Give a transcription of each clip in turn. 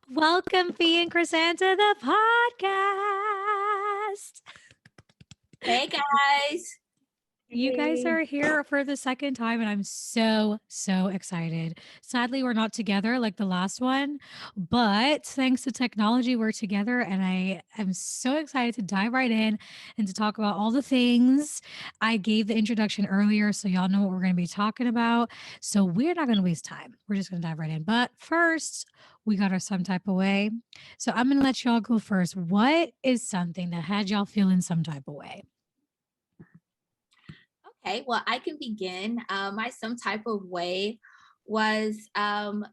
Welcome, Fee and Crescenta, the podcast. Hey guys. You guys Hey. are here for the second time, and I'm so excited. Sadly, we're not together like the last one, but thanks to technology, we're together, and I am so excited to dive right in and to talk about all the things. I gave the introduction earlier, so y'all know what we're going to be talking about. So we're not going to waste time. We're just going to dive right in. But first, we got our some type of way. So I'm going to let y'all go first. What is something that had y'all feeling some type of way? Okay, well, I can begin. My some type of way was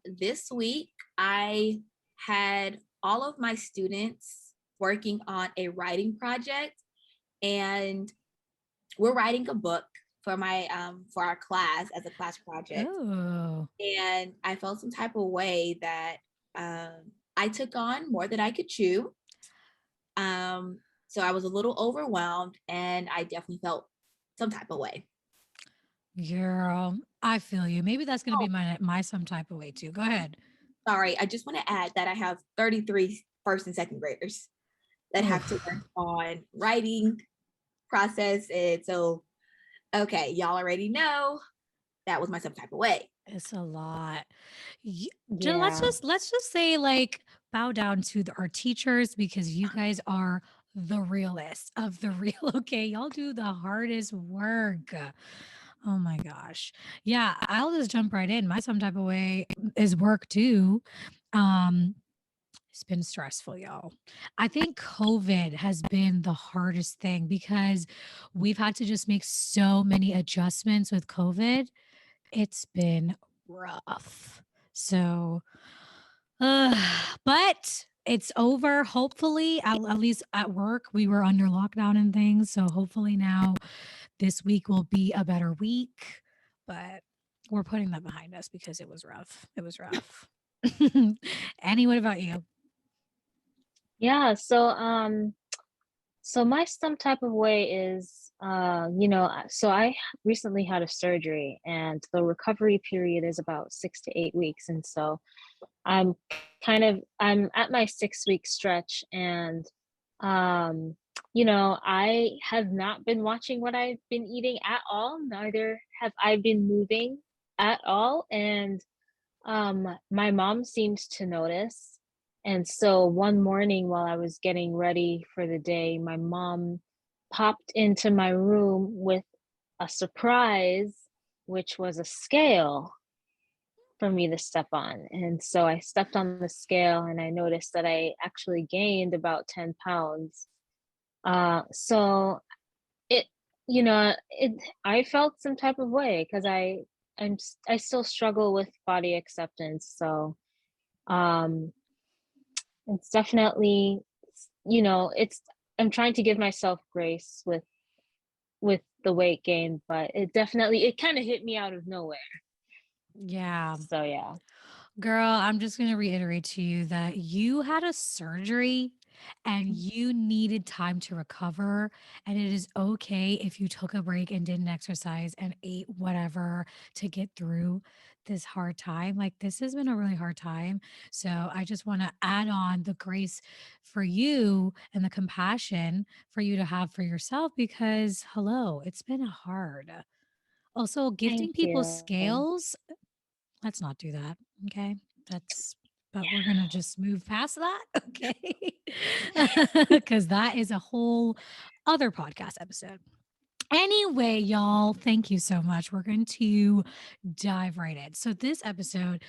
this week I had all of my students working on a writing project, and we're writing a book for my for our class as a class project. Oh. And I felt some type of way that I took on more than I could chew. So I was a little overwhelmed, and I definitely felt some type of way. Girl, I feel you. Maybe that's gonna be Oh, my some type of way too. Go ahead. sorry, I just want to add that I have 33 first and second graders that have to work Oof. on writing process. And so, okay, y'all already know that was my some type of way. It's a lot. Let's Yeah. just say like bow down to our teachers because you guys are the realest of the real. Okay, y'all do the hardest work. Oh my gosh. Yeah, I'll just jump right in. My some type of way is work too. Um, It's been stressful, y'all. I think COVID has been the hardest thing because we've had to just make so many adjustments with COVID. It's been rough. So, but it's over. Hopefully, at least at work, we were under lockdown and things. So, hopefully, now this week will be a better week. But we're putting that behind us because it was rough. It was rough. Annie, what about you? Yeah. So my some type of way is so I recently had a surgery and the recovery period is about 6 to 8 weeks. And so I'm I'm at my 6 week stretch and um I have not been watching what I've been eating at all, neither have I been moving at all. And my mom seemed to notice. And so one morning while I was getting ready for the day, my mom popped into my room with a surprise, which was a scale for me to step on. And so I stepped on the scale and I noticed that I actually gained about 10 pounds. So it, it, I felt some type of way because I still struggle with body acceptance. So um it's definitely, it's I'm trying to give myself grace with the weight gain, but it kind of hit me out of nowhere. Yeah. So yeah. Girl, I'm just going to reiterate to you that you had a surgery and you needed time to recover. And it is okay if you took a break and didn't exercise and ate whatever to get through this hard time. Like, this has been a really hard time. So, I just want to add on the grace for you and the compassion for you to have for yourself because, hello, it's been hard. Also, gifting Thank people you. scales, let's not do that. Okay. That's, but we're Yeah. going to just move past that. Okay. Because that is a whole other podcast episode. Anyway, y'all, thank you so much. We're going to dive right in. So, this episode,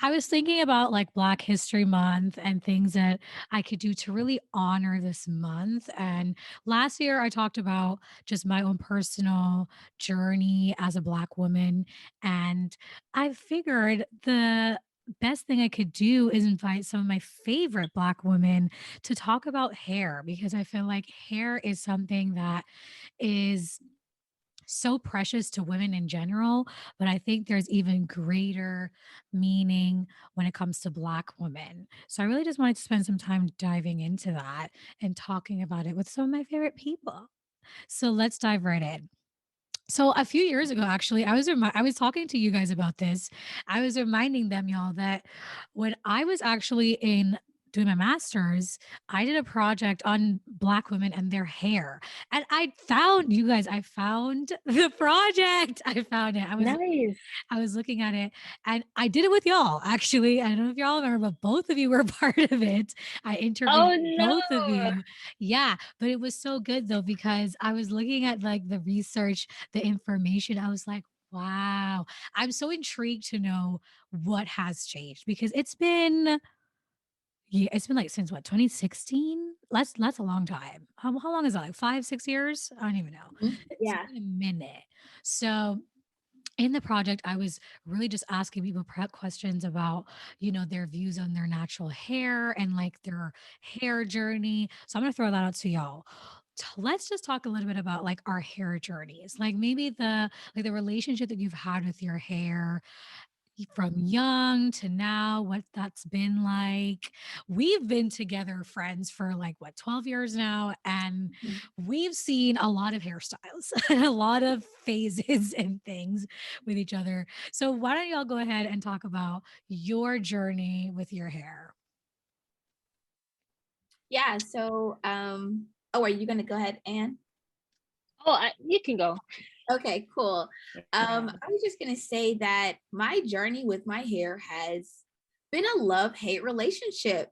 I was thinking about like Black History Month and things that I could do to really honor this month. And last year, I talked about just my own personal journey as a Black woman. And I figured the best thing I could do is invite some of my favorite Black women to talk about hair because I feel like hair is something that is so precious to women in general, but I think there's even greater meaning when it comes to Black women. So I really just wanted to spend some time diving into that and talking about it with some of my favorite people. So let's dive right in. So a few years ago, actually, I was talking to you guys about this. I was reminding them, y'all, that when I was actually in doing my master's, I did a project on Black women and their hair. And I found you guys, I found the project. I found it. Nice. I was looking at it and I did it with y'all. Actually, I don't know if y'all remember, but both of you were part of it. I interviewed Oh both of no. you. Yeah, but it was so good though because I was looking at like the research, the information. I was like, wow, I'm so intrigued to know what has changed because it's been like since what 2016. That's a long time. How long is that? Like 5, 6 years? I don't even know. Mhm. It's Yeah. been a minute. So in the project, I was really just asking people prep questions about, their views on their natural hair and like their hair journey. So I'm going to throw that out to y'all. Let's just talk a little bit about like our hair journeys, like maybe the relationship that you've had with your hair from young to now, what that's been like. We've been together friends for like what 12 years now, and Mhm. we've seen a lot of hairstyles and a lot of phases and things with each other. So why don't y'all go ahead and talk about your journey with your hair? Yeah. So, oh, are you gonna go ahead, Anne? Oh, you can go. Okay, cool. Yeah. I was just gonna say that my journey with my hair has been a love-hate relationship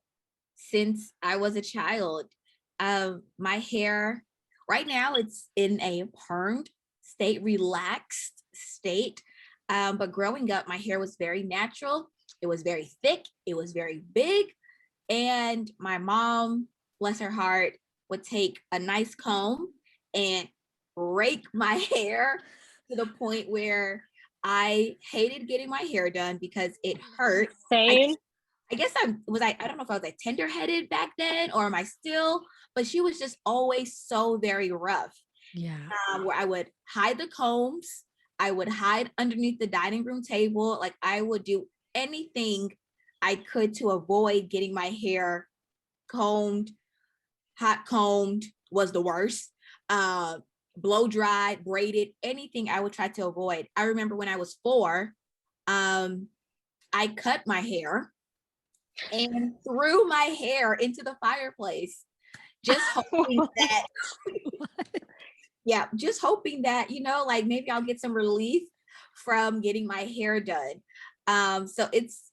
since I was a child. My hair right now it's in a permed state, relaxed state. But growing up, my hair was very natural. It was very thick. It was very big. And my mom, bless her heart, would take a nice comb and rake my hair to the point where I hated getting my hair done because it hurt. I Same. I guess I don't know if I was like tender headed back then or am I still, but she was just always so very rough. Yeah. Where I would hide the combs, I would hide underneath the dining room table. Like I would do anything I could to avoid getting my hair combed. Hot combed was the worst. Uh, Blow dried, braided, anything I would try to avoid. I remember when I was 4, um, I cut my hair and threw my hair into the fireplace, just hoping that, yeah, just hoping that, like maybe I'll get some relief from getting my hair done. So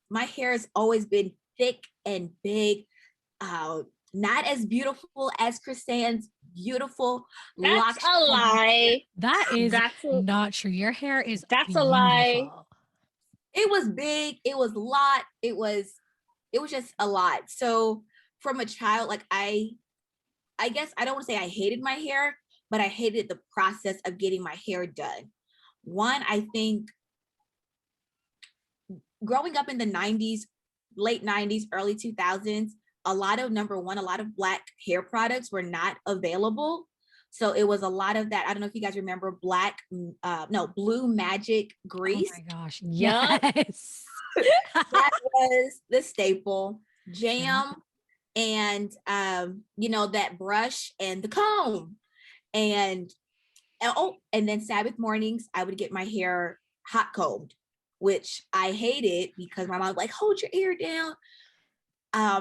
my hair has always been thick and big, uh, not as beautiful as Chrisanne's beautiful That's locks. a lie. That is That's a not true. Your hair is that's a lie. beautiful. It was big, it was a lot, it was just a lot. So from a child, like I guess I don't want to say I hated my hair, but I hated the process of getting my hair done. One, I think growing up in the 90s, late 90s, early 2000s, a lot of a lot of Black hair products were not available. So it was a lot of that. I don't know if you guys remember no, Blue Magic Oh grease. my gosh. Yup. Yes. That was the staple. Yeah. Jam and that brush and the comb. And and then Sabbath mornings, I would get my hair hot combed, which I hated because my mom was like, hold your ear down,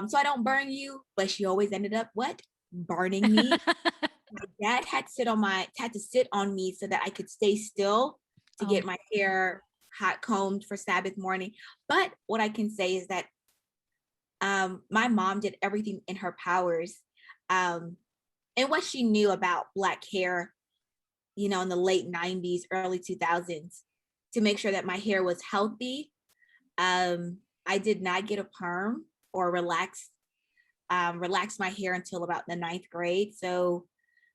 so I don't burn you. But she always ended up what? Burning me. My dad had to sit on me so that I could stay still to Oh, get my hair hot combed for Sabbath morning. But what I can say is that my mom did everything in her powers, um, and what she knew about Black hair, in the late 90s, early 2000s, to make sure that my hair was healthy. I did not get a perm or relax my hair until about the 9th grade. So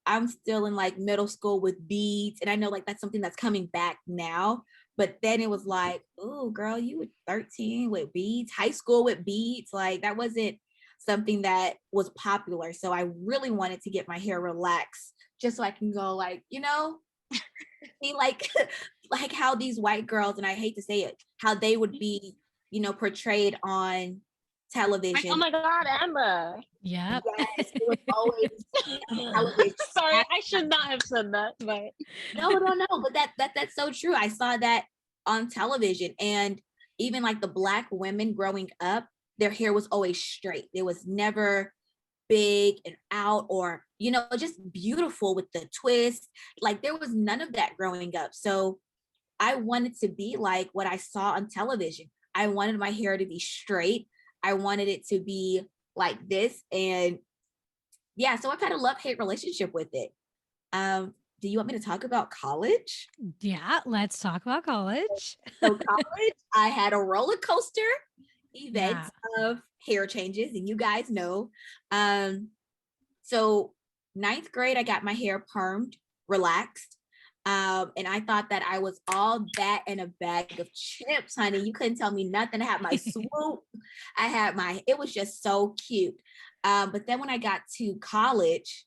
I'm still in like middle school with beads. And I know like that's something that's coming back now. But then it was like, oh, girl, you were 13 with beads, high school with beads. Like that wasn't something that was popular. So I really wanted to get my hair relaxed just so I can go like, be like like how these white girls, and I hate to say it, how they would be, portrayed on television. Oh my God, Emma. Yep. Yes, it was always on television. Sorry, I should not have said that, but No, but that's so true. I saw that on television, and even like the Black women growing up, their hair was always straight. It was never big and out, or just beautiful with the twist. Like there was none of that growing up. So I wanted to be like what I saw on television. I wanted my hair to be straight. I wanted it to be like this. And yeah, so I've had a love-hate relationship with it. Do you want me to talk about college? Yeah, let's talk about college. So college, I had a roller coaster event Yeah. of hair changes, and you guys know. So ninth grade, I got my hair permed, relaxed. And I thought that I was all that and a bag of chips, honey. You couldn't tell me nothing. I had my swoop. It was just so cute. But then when I got to college,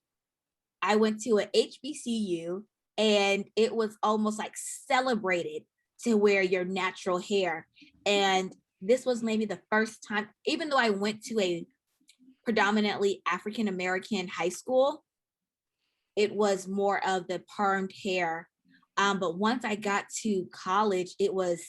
I went to an HBCU, and it was almost like celebrated to wear your natural hair. And this was maybe the first time, even though I went to a predominantly African American high school, it was more of the permed hair. But once I got to college, it was,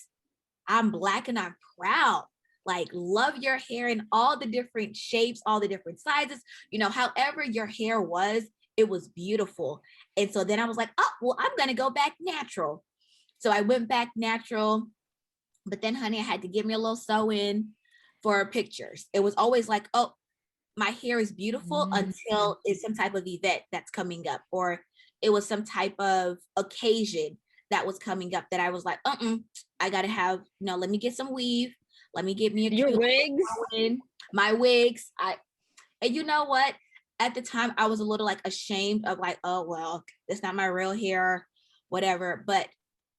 I'm Black and I'm proud. Like, love your hair in all the different shapes, all the different sizes, however your hair was, it was beautiful. And so then I was like, oh, well, I'm going to go back natural. So I went back natural. But then, honey, I had to give me a little sew in for pictures. It was always like, oh, my hair is beautiful until it's some type of event that's coming up, or it was some type of occasion that was coming up that I was like, I gotta have, let me get some weave. Let me get me a your cute wigs. my wigs. And you know what? At the time, I was a little like ashamed of like, oh, well, that's not my real hair, whatever. But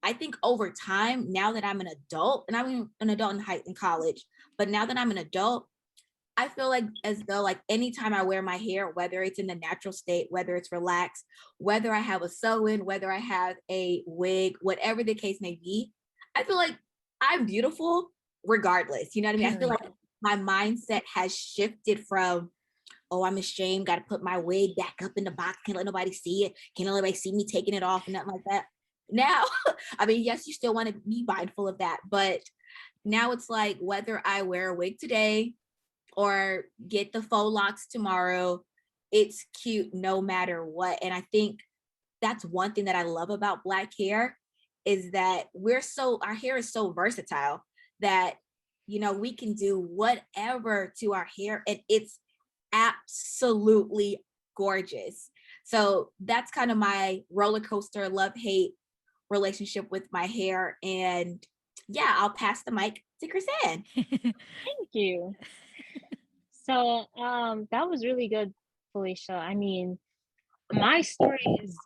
I think over time, now that I'm an adult, and I'm an adult in college, but now that I'm an adult, I feel like as though like anytime I wear my hair, whether it's in the natural state, whether it's relaxed, whether I have a sew-in, whether I have a wig, whatever the case may be, I feel like I'm beautiful regardless. You know what I mean? I feel like my mindset has shifted from, oh, I'm ashamed, got to put my wig back up in the box, can't let nobody see it, can't let anybody see me taking it off and nothing like that. Now, I mean, yes, you still want to be mindful of that, but now it's like whether I wear a wig today or get the faux locks tomorrow, it's cute no matter what. And I think that's one thing that I love about Black hair is that our hair is so versatile that, we can do whatever to our hair and it's absolutely gorgeous. So that's kind of my roller coaster love-hate relationship with my hair. And yeah, I'll pass the mic to Chrisanne. Thank you. So that was really good, Felicia. I mean, my story is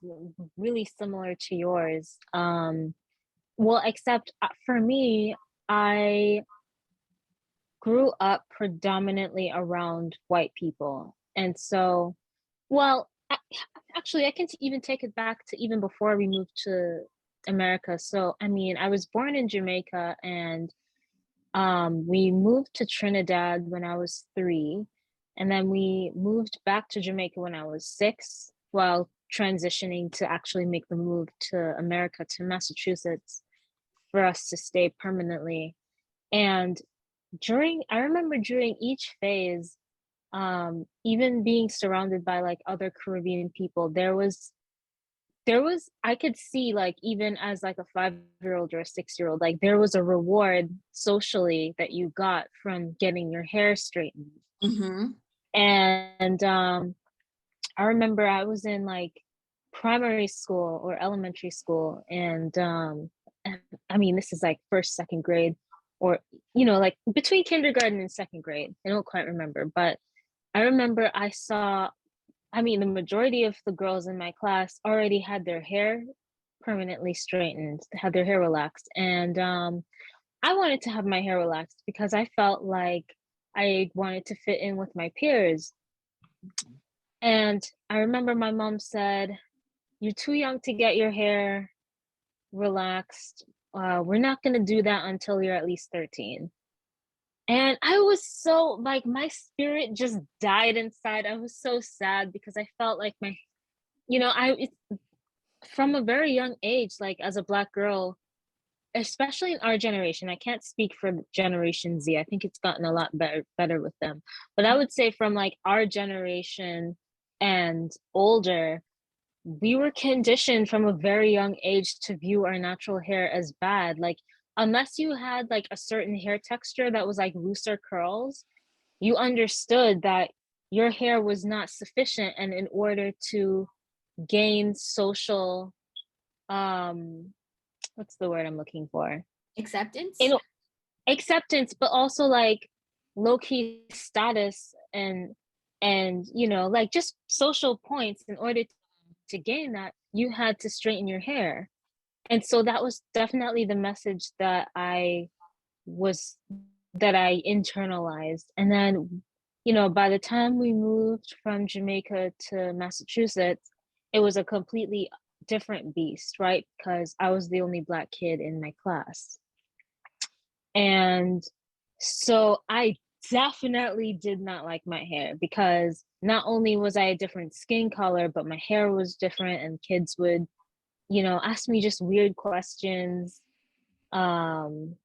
really similar to yours. Well, except for me, I grew up predominantly around white people. And so, well, actually, I can even take it back to even before we moved to America. So, I mean, I was born in Jamaica, and we moved to Trinidad when I was 3. And then we moved back to Jamaica when I was 6, while transitioning to actually make the move to America, to Massachusetts, for us to stay permanently. And I remember during each phase, even being surrounded by like other Caribbean people, I could see, like, even as like a 5-year-old or a 6-year-old, like there was a reward socially that you got from getting your hair straightened. Mm-hmm. And I remember I was in like primary school or elementary school, and I mean, this is like first, second grade, or like between kindergarten and second grade. I don't quite remember, but I remember the majority of the girls in my class already had their hair permanently straightened, had their hair relaxed. And I wanted to have my hair relaxed because I felt like I wanted to fit in with my peers. And I remember my mom said, "You're too young to get your hair relaxed. We're not going to do that until you're at least 13. And I was so like, my spirit just died inside. I was so sad because I felt like my, from a very young age, like as a Black girl, especially in our generation, I can't speak for Generation Z. I think it's gotten a lot better with them. But I would say from like our generation and older, we were conditioned from a very young age to view our natural hair as bad. Like, unless you had like a certain hair texture that was like looser curls, you understood that your hair was not sufficient. And in order to gain social, what's the word I'm looking for? Acceptance. In acceptance, but also like low-key status and like just social points. In order to gain that, you had to straighten your hair. And so that was definitely the message was that I internalized. And then, by the time we moved from Jamaica to Massachusetts, it was a completely different beast, right? Because I was the only Black kid in my class. And so I definitely did not like my hair, because not only was I a different skin color, but my hair was different, and kids would, ask me just weird questions um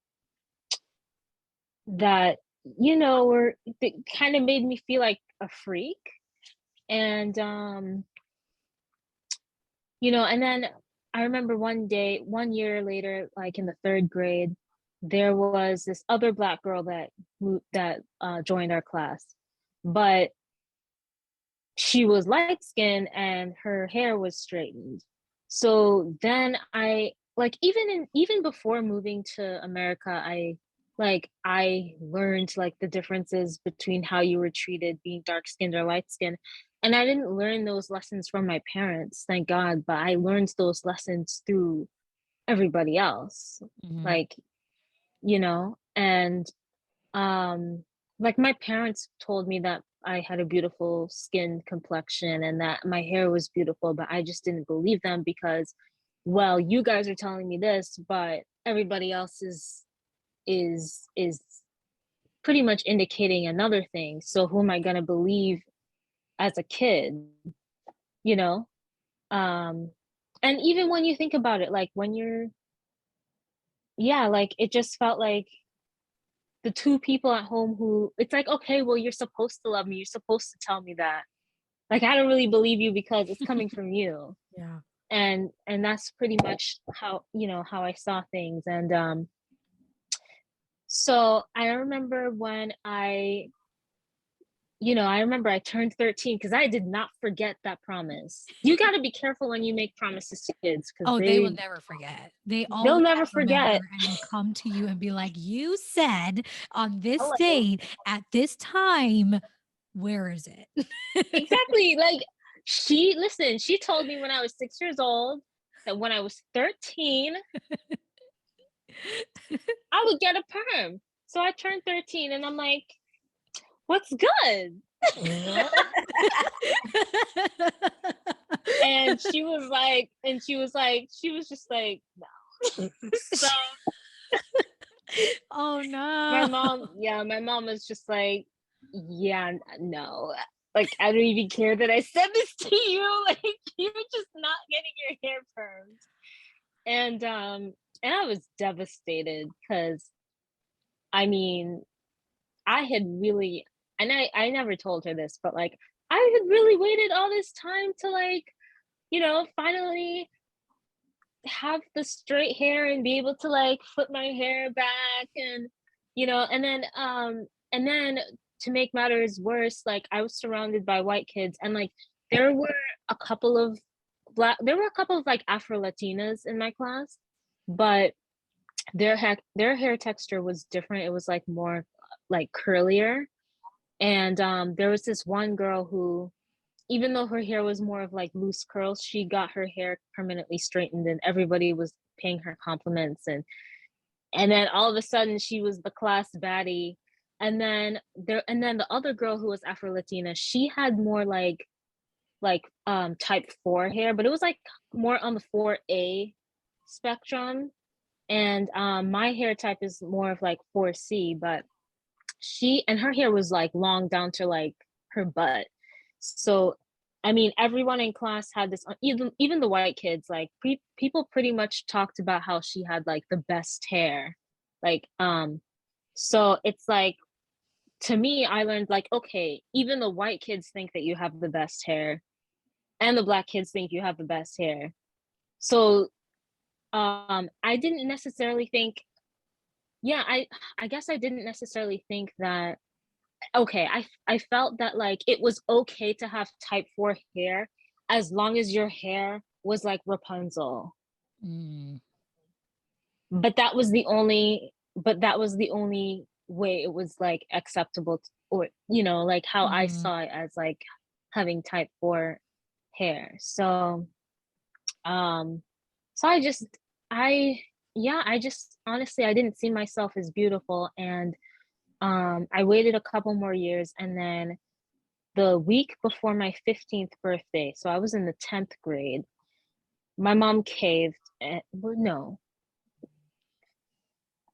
that, were that kind of made me feel like a freak. And and then I remember one year later, like in the third grade, there was this other Black girl that joined our class, but she was light skinned and her hair was straightened. So then I like, even before moving to America, I learned like the differences between how you were treated being dark skinned or light skinned. And I didn't learn those lessons from my parents, thank God, but I learned those lessons through everybody else. Mhm. Like, and like my parents told me that I had a beautiful skin complexion and that my hair was beautiful, but I just didn't believe them because, well, you guys are telling me this, but everybody else is pretty much indicating another thing. So who am I going to believe as a kid, you know? Um and even when you think about it, like when you're yeah, like it just felt like the two people at home who, it's like, okay, well, you're supposed to love me. You're supposed to tell me that. Like, I don't really believe you because it's coming from you. Yeah. And that's pretty much how I saw things. And so I remember when I remember I turned 13, because I did not forget that promise. You got to be careful when you make promises to kids, because Oh, they will never forget. They they'll always never remember forget. and will come to you and be like, "You said on this Hello. date at this time, where is it?" Exactly. Like, she told me when I was 6 years old that when I was 13, I would get a perm. So I turned 13 and I'm like, what's good? And she was just like, no. So Oh my no. mom, yeah, my mom was just like, yeah, no. Like, I don't even care that I said this to you. Like, you're just not getting your hair permed. And I was devastated because, I mean, I had really, and I never told her this, but like, I had really waited all this time to, like, finally have the straight hair and be able to like flip my hair back. And to make matters worse, like, I was surrounded by white kids, and like there were a couple of like Afro Latinas in my class, but their hair texture was different. It was like more like curlier. And there was this one girl who, even though her hair was more of like loose curls, she got her hair permanently straightened, and everybody was paying her compliments. And then all of a sudden she was the class baddie. And then the other girl who was Afro Latina, she had more like type 4 hair, but it was like more on the 4A spectrum. And my hair type is more of like 4C. But her hair was like long down to like her butt. So I mean, everyone in class had this, even the white kids, like people pretty much talked about how she had like the best hair. Like, so it's like, to me, I learned like, okay, even the white kids think that you have the best hair, and the black kids think you have the best hair. So, I didn't necessarily think, yeah, I guess I didn't necessarily think that, okay, I felt that like it was okay to have type 4 hair as long as your hair was like Rapunzel. Mm. But that was the only way it was like acceptable, or like how I Mhm. saw it as like having type 4 hair. So um so I I just honestly, I didn't see myself as beautiful, and I waited a couple more years, and then the week before my 15th birthday, so I was in the 10th grade, my mom caved. Well, no,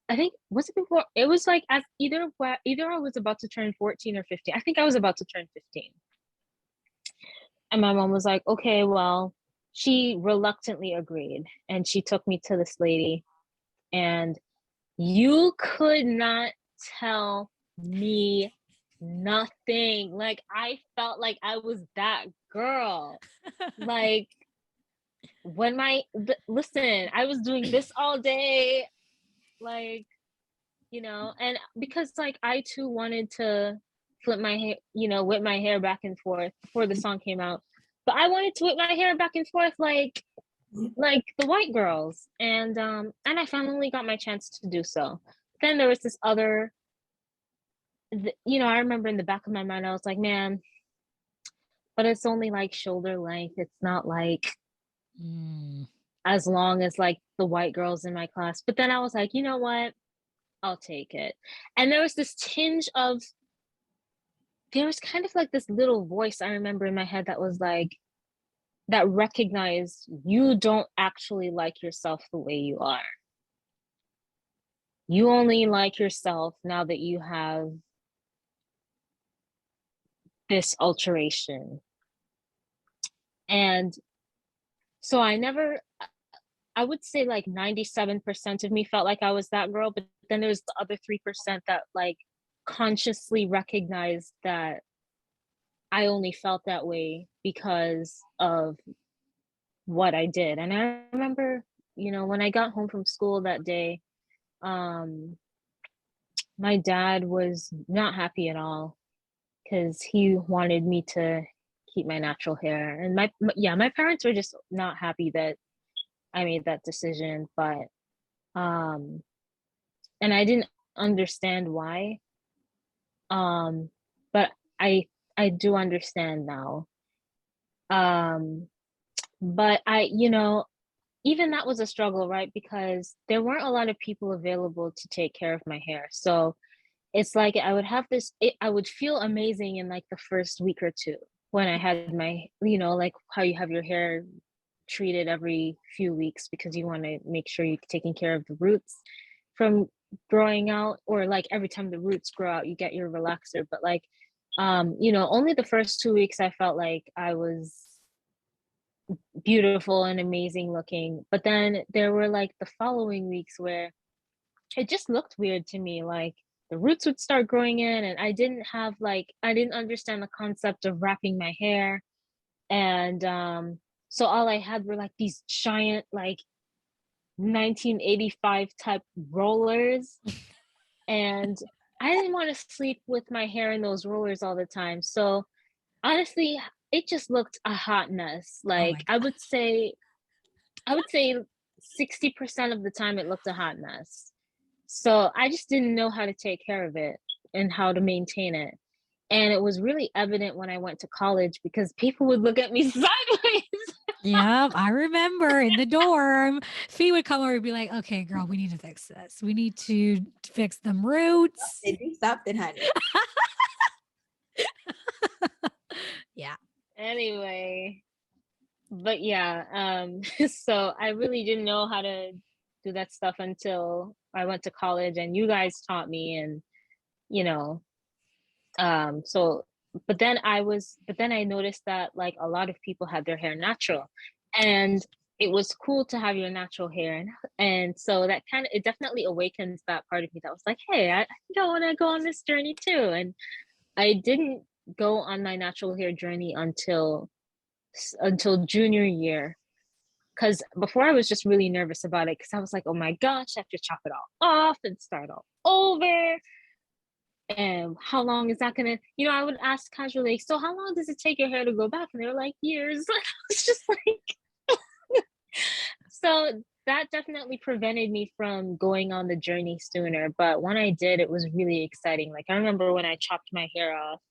I think, was it before? It was like as either I was about to turn 14 or 15. I think I was about to turn 15. And my mom was like, okay, well, she reluctantly agreed. And she took me to this lady, and you could not tell me nothing. Like, I felt like I was that girl. Like, listen, I was doing this all day, like, and because like I too wanted to flip my hair, whip my hair back and forth before the song came out. But I wanted to whip my hair back and forth like the white girls. And I finally got my chance to do so. Then there was this other, I remember in the back of my mind, I was like, man, but it's only like shoulder length. It's not like Mm. as long as like the white girls in my class. But then I was like, you know what? I'll take it. And there was this tinge of, there was kind of like this little voice I remember in my head that was like, that recognized you don't actually like yourself the way you are. You only like yourself now that you have this alteration. And so I would say like 97% of me felt like I was that girl, but then there's the other 3% that like consciously recognized that I only felt that way because of what I did. And I remember, when I got home from school that day, um, my dad was not happy at all because he wanted me to keep my natural hair. And my parents were just not happy that I made that decision. But um, and I didn't understand why. But I I do understand now. Um, but even that was a struggle, right? Because there weren't a lot of people available to take care of my hair. So it's like I would have I would feel amazing in like the first week or two when I had my, like how you have your hair treated every few weeks because you want to make sure you're taking care of the roots from growing out, or like every time the roots grow out, you get your relaxer. But like, only the first 2 weeks I felt like I was beautiful and amazing looking. But then there were like the following weeks where it just looked weird to me. Like the roots would start growing in, and I didn't understand the concept of wrapping my hair. And so all I had were like these giant like 1985 type rollers. And I didn't want to sleep with my hair in those rollers all the time. So honestly, it just looked a hot mess. Oh my Like god. I would say 60% of the time it looked a hot mess. So I just didn't know how to take care of it and how to maintain it. And it was really evident when I went to college because people would look at me sideways. Yep, I remember in the dorm, Fee would come over and be like, "Okay, girl, we need to fix this. We need to fix them roots." They do something, honey. Yeah. Anyway, but yeah, so I really didn't know how to do that stuff until I went to college, and you guys taught me. And you know, so but then I noticed that like a lot of people had their hair natural, and it was cool to have your natural hair, and so that kind of, it definitely awakens that part of me that was like, hey, I think I want to go on this journey too. And I didn't go on my natural hair journey until junior year, because before I was just really nervous about it because I was like, oh my gosh, I have to chop it all off and start all over. And how long is that gonna, I would ask casually, so how long does it take your hair to grow back? And they were like, years. It's just like, so that definitely prevented me from going on the journey sooner. But when I did, it was really exciting. Like, I remember when I chopped my hair off,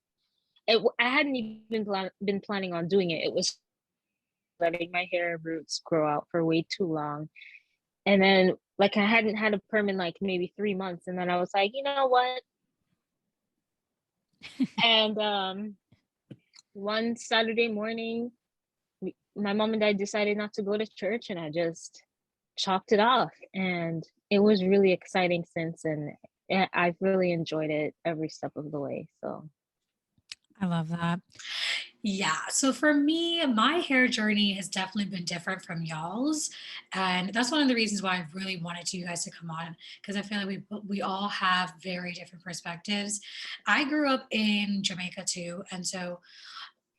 I hadn't even been planning on doing it. It was letting my hair roots grow out for way too long. And then, like, I hadn't had a perm in like maybe 3 months. And then I was like, you know what? And one Saturday morning, my mom and dad decided not to go to church, and I just chopped it off. And it was really exciting since, and I've really enjoyed it every step of the way. So, I love that. Yeah. So for me, my hair journey has definitely been different from y'all's. And that's one of the reasons why I really wanted you guys to come on, because I feel like we all have very different perspectives. I grew up in Jamaica too. And so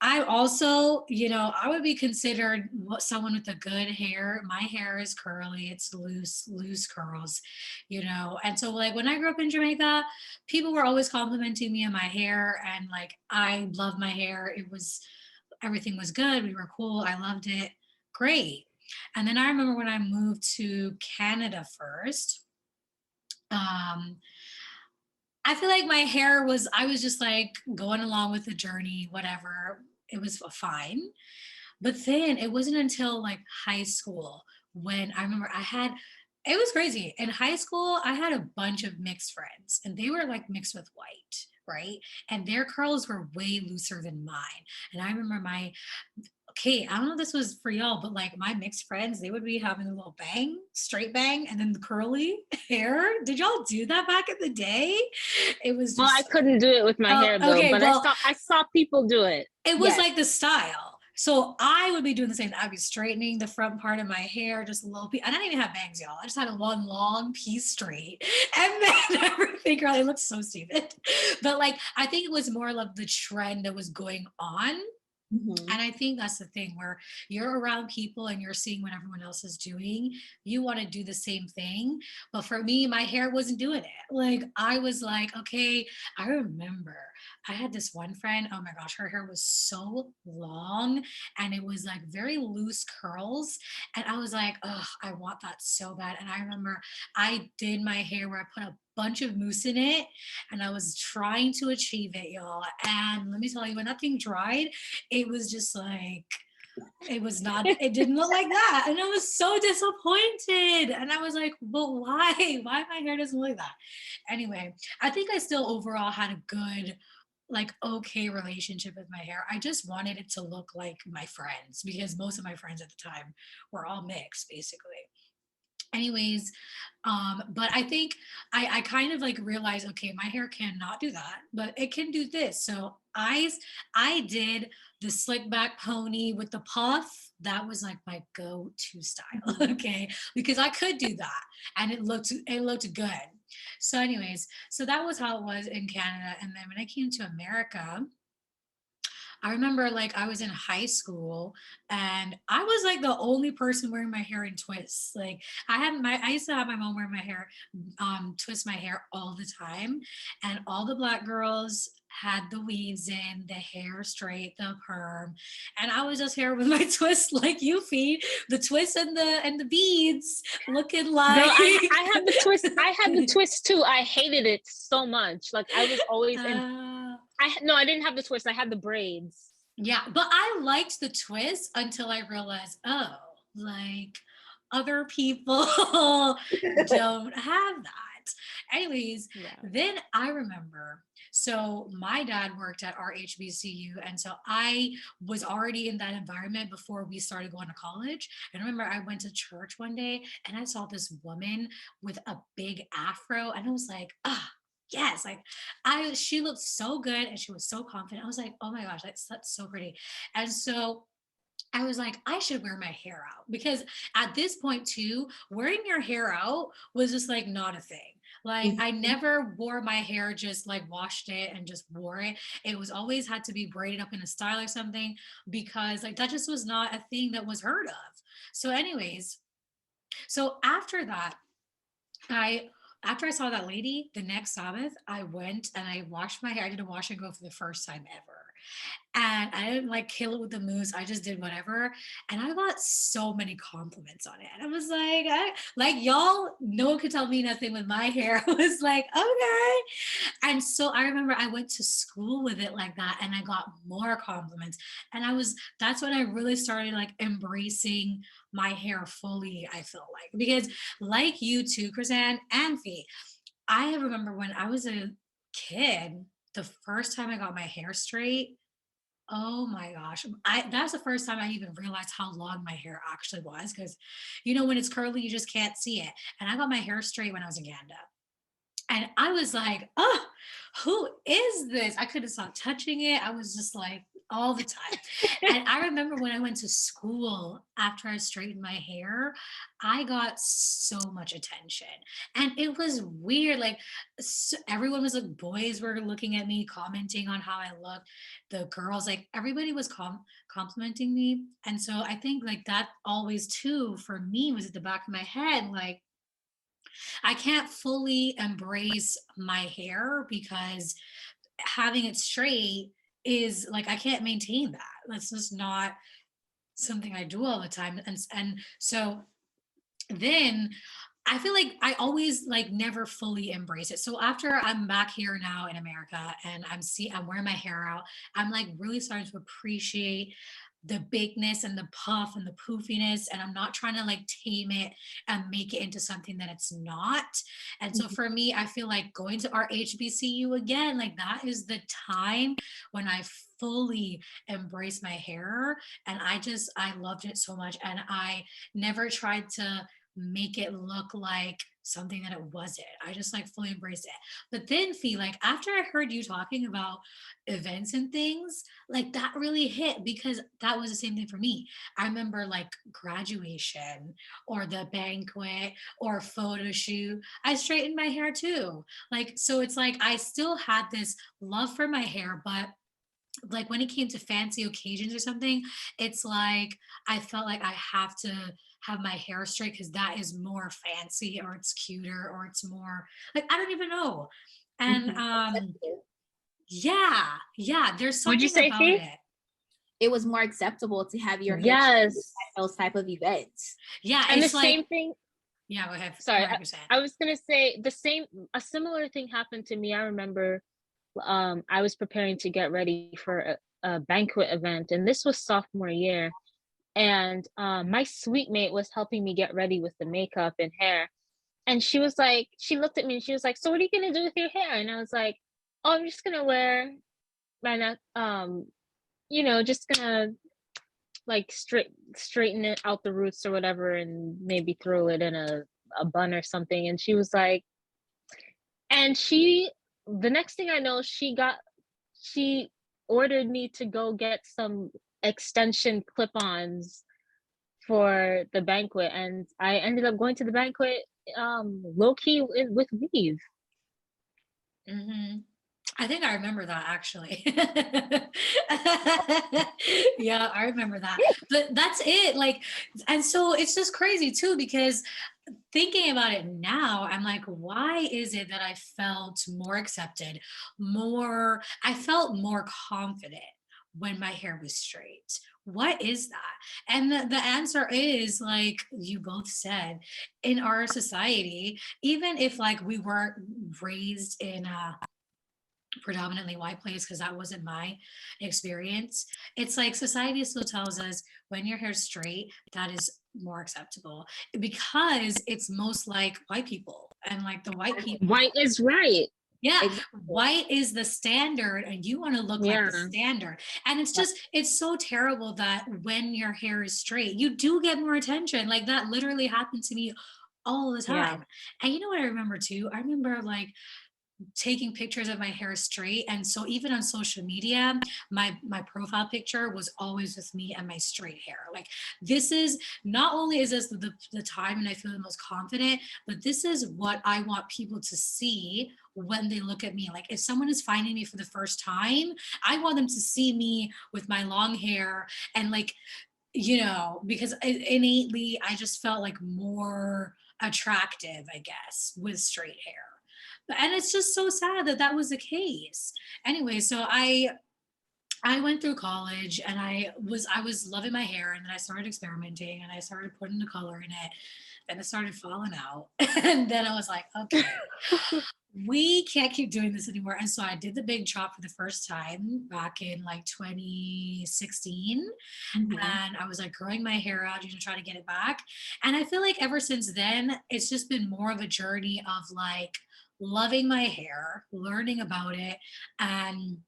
I also, I would be considered someone with a good hair. My hair is curly, it's loose curls, And so, like, when I grew up in Jamaica, people were always complimenting me on my hair, and like, I love my hair. Everything was good. We were cool. I loved it. Great. And then I remember when I moved to Canada first. Um, I feel like my hair was, I was just like going along with the journey, whatever. It was fine. But then it wasn't until like high school when I remember it was crazy. In high school, I had a bunch of mixed friends and they were like mixed with white, right? And their curls were way looser than mine. And I remember okay, I don't know if this was for y'all, but like my mixed friends, they would be having a little bang, straight bang, and then the curly hair. Did y'all do that back in the day? It was well, I just, couldn't do it with my oh, hair though, okay. but Well, I saw people do it. it was Yes. like the style. So I would be doing the same. I'd be straightening the front part of my hair, just a little piece. I didn't even have bangs, y'all. I just had a one long piece straight. And then everything, girl, it looked so stupid. But like, I think it was more like the trend that was going on. Mhm. And I think that's the thing where you're around people and you're seeing what everyone else is doing. You want to do the same thing. But for me, my hair wasn't doing it. Like, I was like, okay, I remember I had this one friend. Oh my gosh, her hair was so long and it was like very loose curls. And I was like, oh, I want that so bad. And I remember I did my hair where I put a bunch of mousse in it and I was trying to achieve it, y'all. And let me tell you, when that thing dried, it was just like, it was not, it didn't look like that. And I was so disappointed. And I was like, but why? Why my hair doesn't look like that? Anyway, I think I still overall had a good, like, okay relationship with my hair. I just wanted it to look like my friends because most of my friends at the time were all mixed, basically. Anyways, but I think I kind of like realized, okay, my hair cannot do that, but it can do this. So I did the slick back pony with the puff. That was like my go-to style. Mhm. Okay, because I could do that and it looked good. So anyways, so that was how it was in Canada. And then when I came to America, I remember like I was in high school and I was like the only person wearing my hair in twists. Like I used to have my mom wear my hair, twist my hair all the time. And all the black girls had the weaves in, the hair straight, the perm. And I was just here with my twist like you feed, the twist and the beads looking Girl, like I had the twist. I had the twist too. I hated it so much. Like, I was always in. uh, No, I didn't have the twist. I had the braids. Yeah, but I liked the twist until I realized, oh, like other people don't have that. Anyways, Yeah. then I remember. So my dad worked at our HBCU, and so I was already in that environment before we started going to college. And I remember I went to church one day and I saw this woman with a big afro, and I was like, ah, yes, like she looked so good and she was so confident. I was like, oh my gosh, that's so pretty. And so I was like, I should wear my hair out, because at this point too, wearing your hair out was just like not a thing. Like I Mhm. never wore my hair, just like washed it and just wore it. It was always had to be braided up in a style or something, because like that just was not a thing that was heard of. So anyways, so after that, I after I saw that lady the next Sabbath, I went and I washed my hair. I did a wash and go for the first time ever. And I didn't like kill it with the mousse. I just did whatever. And I got so many compliments on it. And I was like, like y'all, no one could tell me nothing with my hair. I was like, okay. And so I remember I went to school with it like that and I got more compliments. And that's when I really started like embracing my hair fully, I feel like. Because like you too, Chrisanne and Fee, I remember when I was a kid, the first time I got my hair straight, oh my gosh. That's the first time I even realized how long my hair actually was, because when it's curly, you just can't see it. And I got my hair straight when I was in Canada. And I was like, oh, who is this? I couldn't stop touching it. I was just like all the time. And I remember when I went to school after I straightened my hair, I got so much attention. And it was weird. Like everyone was like, boys were looking at me, commenting on how I looked. The girls, like everybody was complimenting me. And so I think like that always too for me was at the back of my head, like, I can't fully embrace my hair because having it straight is like I can't maintain that. That's just not something I do all the time. And so then I feel like I always like never fully embrace it. So after I'm back here now in America and I'm wearing my hair out, I'm like really starting to appreciate the bigness and the puff and the poofiness, and I'm not trying to like tame it and make it into something that it's not. And so Mhm. for me, I feel like going to our HBCU again, like that is the time when I fully embrace my hair, and I loved it so much, and I never tried to make it look like something that it wasn't. I just like fully embraced it. But then Fee, like after I heard you talking about events and things, like that really hit, because that was the same thing for me. I remember like graduation or the banquet or photo shoot, I straightened my hair too. Like, so it's like I still had this love for my hair, but like when it came to fancy occasions or something, it's like I felt like I have to have my hair straight because that is more fancy, or it's cuter, or it's more like I don't even know. And Mhm. Accepted. yeah, there's Would you something say, about Fee? it. It was more acceptable to have your hair straightened Yes. at those type of events. Yeah, And the it's like, same thing, yeah, go sorry, ahead, percent. I was gonna say a similar thing happened to me. I remember I was preparing to get ready for a banquet event, and this was sophomore year. And my suite mate was helping me get ready with the makeup and hair. And she was like, she looked at me and she was like, "So what are you gonna do with your hair?" And I was like, "Oh, I'm just gonna wear my just gonna like straighten it out the roots or whatever, and maybe throw it in a bun or something." And she was like, and she the next thing I know, she ordered me to go get some extension clip-ons for the banquet, and I ended up going to the banquet low key with weave. Hmm. I think I remember that actually. Yeah, I remember that. But that's it. Like, and so it's just crazy too, because thinking about it now, I'm like, why is it that I felt more accepted, I felt more confident when my hair was straight? What is that? And the answer is, like you both said, in our society, even if like we weren't raised in a predominantly white place, because that wasn't my experience, it's like society still tells us when your hair's straight, that is more acceptable, because it's most like white people, and like the white people, White is right. yeah, Exactly. white is the standard and you want to look like the Yeah. standard. And it's Right. just, it's so terrible that when your hair is straight, you do get more attention. Like that literally happened to me all the Yeah. time. And you know what I remember too? I remember like taking pictures of my hair straight. And so even on social media, my profile picture was always with me and my straight hair. Like, this is, not only is this the time and I feel the most confident, but this is what I want people to see when they look at me. Like, if someone is finding me for the first time, I want them to see me with my long hair, and like, because innately I just felt like more attractive, I guess, with straight hair. And it's just so sad that that was the case. Anyway, so I went through college, and I was loving my hair, and then I started experimenting, and I started putting the color in it. Then it started falling out. And then I was like, okay, we can't keep doing this anymore. And so I did the big chop for the first time back in like 2016. Mhm. And I was like growing my hair out, try to get it back. And I feel like ever since then, it's just been more of a journey of like loving my hair, learning about it, and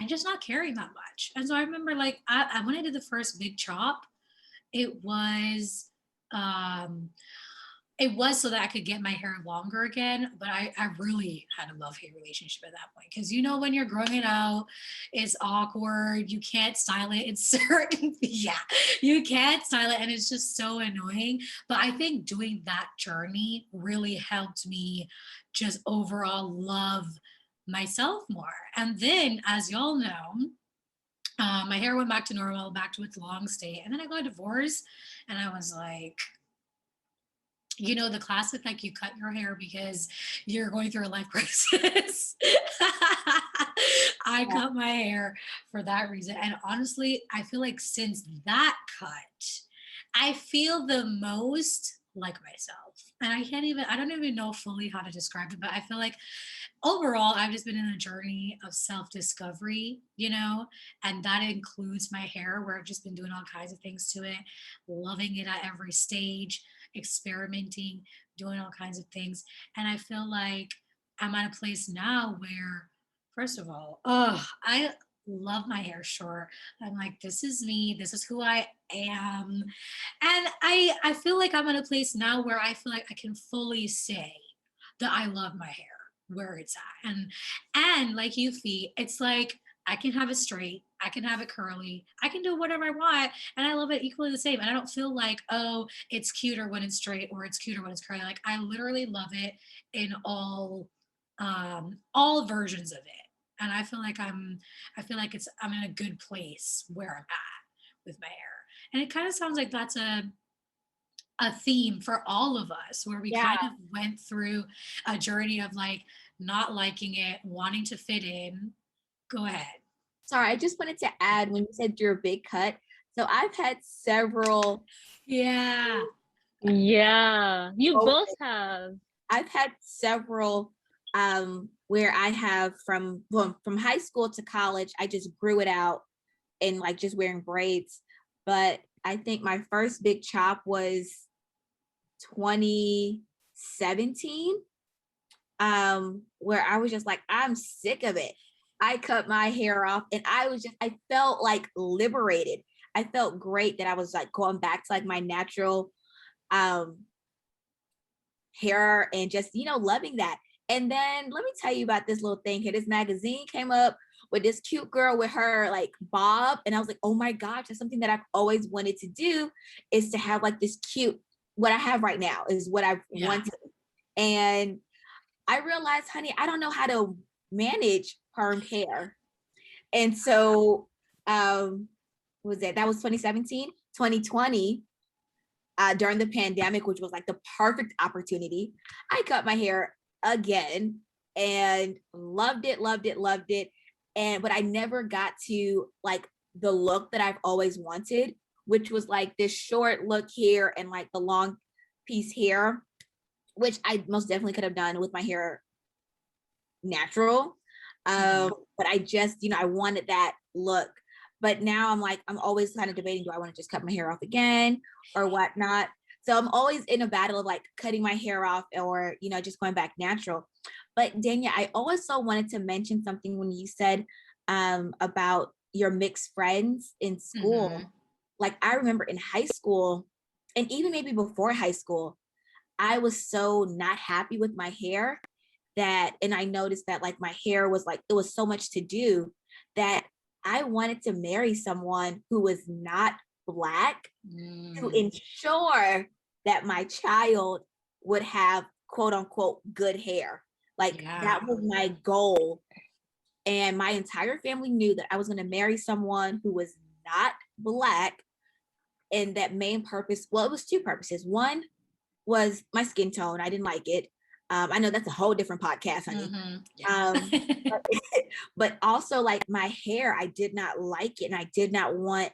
just not caring that much. And so I remember, like, when I did the first big chop, it was um it was so that I could get my hair longer again, but I really had a love hate relationship at that point, because when you're growing it out, it's awkward. You can't style it. It's certain, yeah, you can't style it, and it's just so annoying. But I think doing that journey really helped me just overall love myself more. And then, as y'all know, my hair went back to normal, back to its long state, and then I got divorced, and I was like, the classic, like, you cut your hair because you're going through a life crisis. I Yeah. cut my hair for that reason. And honestly, I feel like since that cut, I feel the most like myself. And I don't even know fully how to describe it, but I feel like overall, I've just been in a journey of self discovery, and that includes my hair, where I've just been doing all kinds of things to it, loving it at every stage, experimenting, doing all kinds of things. And I feel like I'm at a place now where, first of all, I love my hair short. I'm like, this is me, this is who I am. And I feel like I'm at a place now where I feel like I can fully say that I love my hair where it's at. And like you, Fee, it's like I can have it straight, I can have it curly, I can do whatever I want, and I love it equally the same. And I don't feel like, oh, it's cuter when it's straight or it's cuter when it's curly. Like, I literally love it in all versions of it. And I feel like I'm in a good place where I'm at with my hair. And it kind of sounds like that's a theme for all of us, where we Yeah. kind of went through a journey of like not liking it, wanting to fit in. Go ahead. Sorry, I just wanted to add when you said you're a big cut. So I've had several. Yeah. Yeah, you Oh, both have. I've had several where I have from high school to college, I just grew it out and like just wearing braids. But I think my first big chop was 2017, where I was just like, I'm sick of it. I cut my hair off and I felt like liberated. I felt great that I was like going back to like my natural um hair and just, loving that. And then let me tell you about this little thing here. This magazine came up with this cute girl with her like bob. And I was like, oh my gosh, that's something that I've always wanted to do, is to have like this cute, what I have right now is what I've Yeah. wanted. And I realized, honey, I don't know how to manage permed hair. And so that was 2017, 2020, during the pandemic, which was like the perfect opportunity. I cut my hair again and loved it, loved it, loved it. But I never got to like the look that I've always wanted, which was like this short look here and like the long piece here, which I most definitely could have done with my hair natural. But I just, I wanted that look. But now I'm like, I'm always kind of debating, do I want to just cut my hair off again or whatnot? So I'm always in a battle of like cutting my hair off or, just going back natural. But Dania, I also wanted to mention something when you said about your mixed friends in school. Mhm. Like I remember in high school, and even maybe before high school, I was so not happy with my hair. that, and I noticed that like my hair was like, it was so much to do that I wanted to marry someone who was not Black to ensure that my child would have quote unquote good hair. Like that was my goal. And my entire family knew that I was going to marry someone who was not Black. And that main purpose, well, it was two purposes. One was my skin tone. I didn't like it. I know that's a whole different podcast, honey. But also like my hair, I did not like it. And I did not want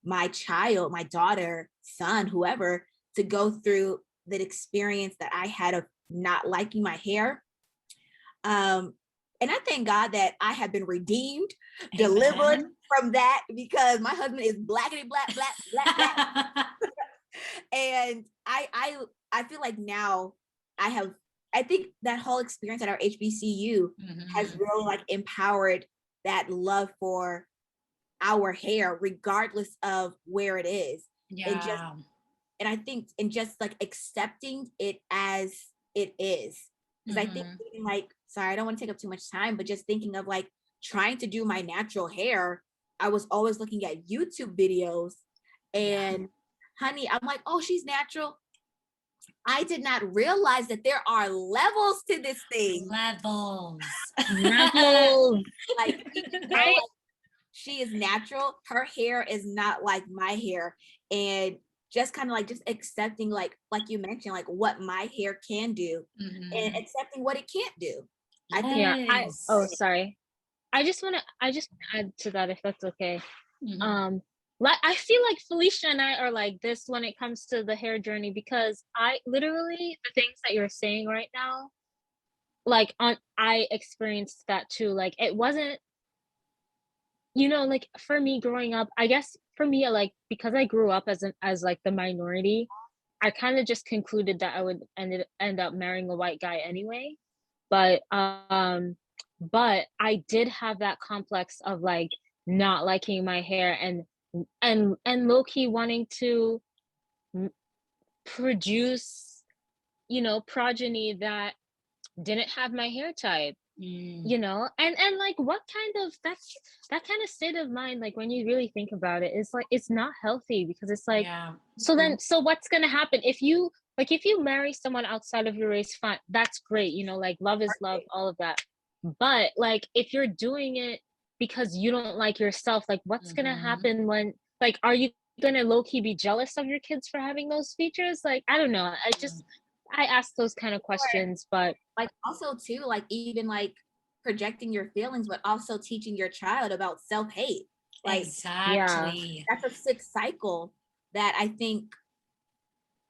my child, my daughter, son, whoever, to go through that experience that I had of not liking my hair. And I thank God that I have been redeemed, delivered from that, because my husband is blackity black, black, black, black. And I feel like now I think that whole experience at our HBCU has really like empowered that love for our hair, regardless of where it is. And I think, and just like accepting it as it is. Because I think even like, sorry, I don't want to take up too much time, but just thinking of like trying to do my natural hair, I was always looking at YouTube videos and honey, I'm like, oh, she's natural. I did not realize that there are levels to this thing. Levels. Like, even though like, she is natural, her hair is not like my hair. And just kind of like just accepting like you mentioned, like what my hair can do and accepting what it can't do. Yes. I think sorry. I just want to add to that, if that's okay. Like I feel like Felicia and I are like this when it comes to the hair journey, because I literally, the things that you're saying right now, like I experienced that too. Like it wasn't, like for me growing up, I guess for me, like because I grew up as like the minority, I kind of just concluded that I would end up marrying a white guy anyway. But I did have that complex of like not liking my hair and low-key wanting to produce, progeny that didn't have my hair type. And like what kind of that kind of state of mind, like when you really think about it, is like it's not healthy, because it's like so what's gonna happen if you marry someone outside of your race? Fine, that's great, like love is love, all of that. But like if you're doing it because you don't like yourself, like what's gonna happen when, like, are you gonna low-key be jealous of your kids for having those features? Like I don't know, I ask those kind of questions. But like also too, like even like projecting your feelings, but also teaching your child about self-hate. Like exactly. That's a sick cycle that I think,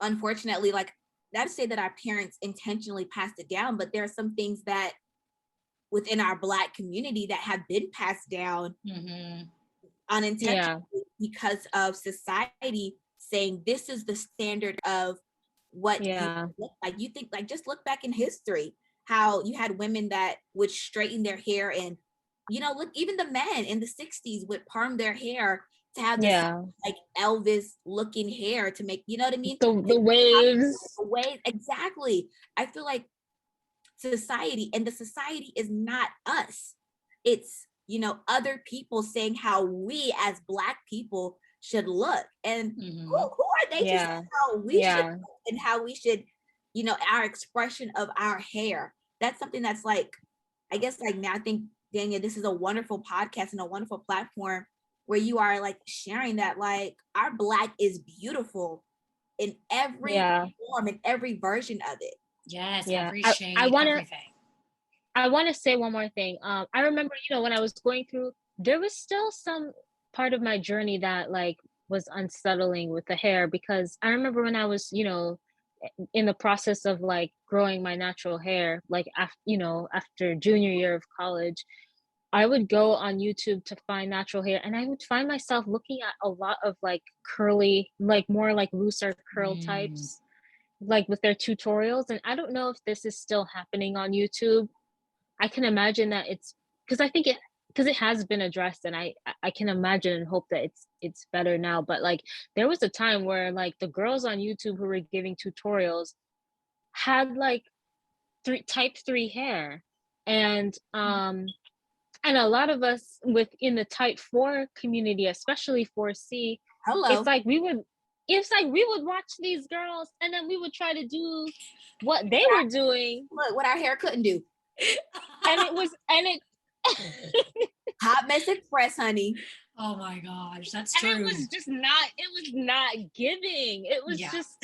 unfortunately, like not to say that our parents intentionally passed it down, but there are some things that within our Black community that have been passed down unintentionally because of society saying this is the standard of what you look like. You think, like, just look back in history, how you had women that would straighten their hair, and look, even the men in the 60s would perm their hair to have this like Elvis looking hair to make, you know what I mean? The waves. Exactly. I feel like society, and the society is not us. It's, other people saying how we as Black people should look. And who are they to say how we should look and how we should, our expression of our hair? That's something that's like, I guess like now I think, Daniel, this is a wonderful podcast and a wonderful platform where you are like sharing that like our Black is beautiful in every form, in every version of it. Yes, every shade, everything. I want to say one more thing. I remember, when I was going through, there was still some part of my journey that like was unsettling with the hair, because I remember when I was, in the process of like growing my natural hair, like after junior year of college, I would go on YouTube to find natural hair, and I would find myself looking at a lot of like curly, like more like looser curl types, like with their tutorials. And I don't know if this is still happening on YouTube. I can imagine that it's because it has been addressed, and I can imagine and hope that it's better now. But like there was a time where like the girls on YouTube who were giving tutorials had like type 3 hair. And a lot of us within the type 4 community, especially 4C, it's Hello. like we would watch these girls and then we would try to do what they were doing. Look what our hair couldn't do. And it Hot Mess Express, honey. Oh my gosh, that's and true. it was not giving. It was just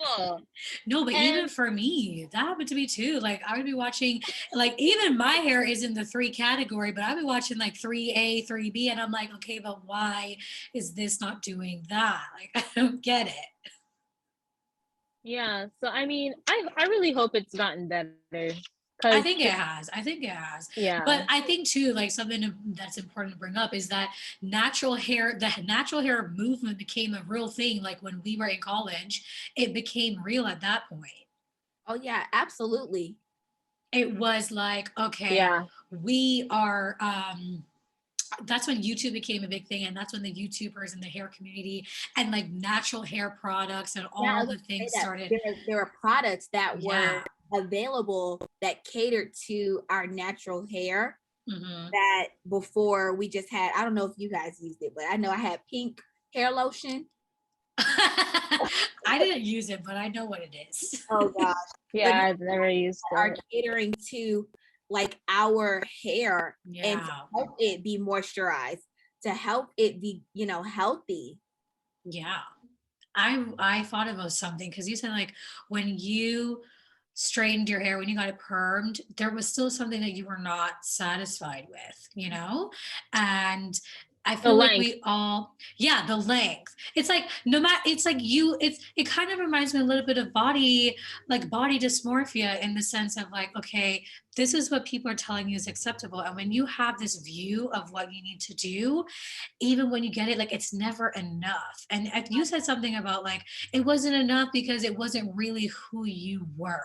terrible. No, but even And for me, that happened to me too. Like I would be watching, like even my hair is in the 3 category, but I'd be watching like 3A, 3B, and I'm like, okay, but why is this not doing that? Like I don't get it. yeah, so I mean, I really hope it's gotten better I because think it has. I think it has. yeah. But I think too, like something that's important to bring up is that the natural hair movement became a real thing. Like when we were in college, it became real at that point. Oh yeah, absolutely. It was like, okay, Yeah. we are that's when YouTube became a big thing, and that's when the YouTubers and the hair community and like natural hair products and Yeah, I all was the gonna say things that started. there were products that Yeah. were available that catered to our natural hair Hmm. that before we just had, I don't know if you guys used it, but I know I had pink hair lotion. I didn't use it, but I know what it is. Oh gosh. Yeah, But I've never used are it. catering to like our hair and to Yeah. help it be moisturized, to help it be, healthy. Yeah. I thought about something because you said like when you straightened your hair, when you got it permed, there was still something that you were not satisfied with, you know? And I The feel like length. we all, yeah, the length. It's like no matter, it's like it kind of reminds me a little bit of like body dysmorphia in the sense of like, okay, this is what people are telling you is acceptable. And when you have this view of what you need to do, even when you get it, like it's never enough. And you said something about like it wasn't enough because it wasn't really who you were.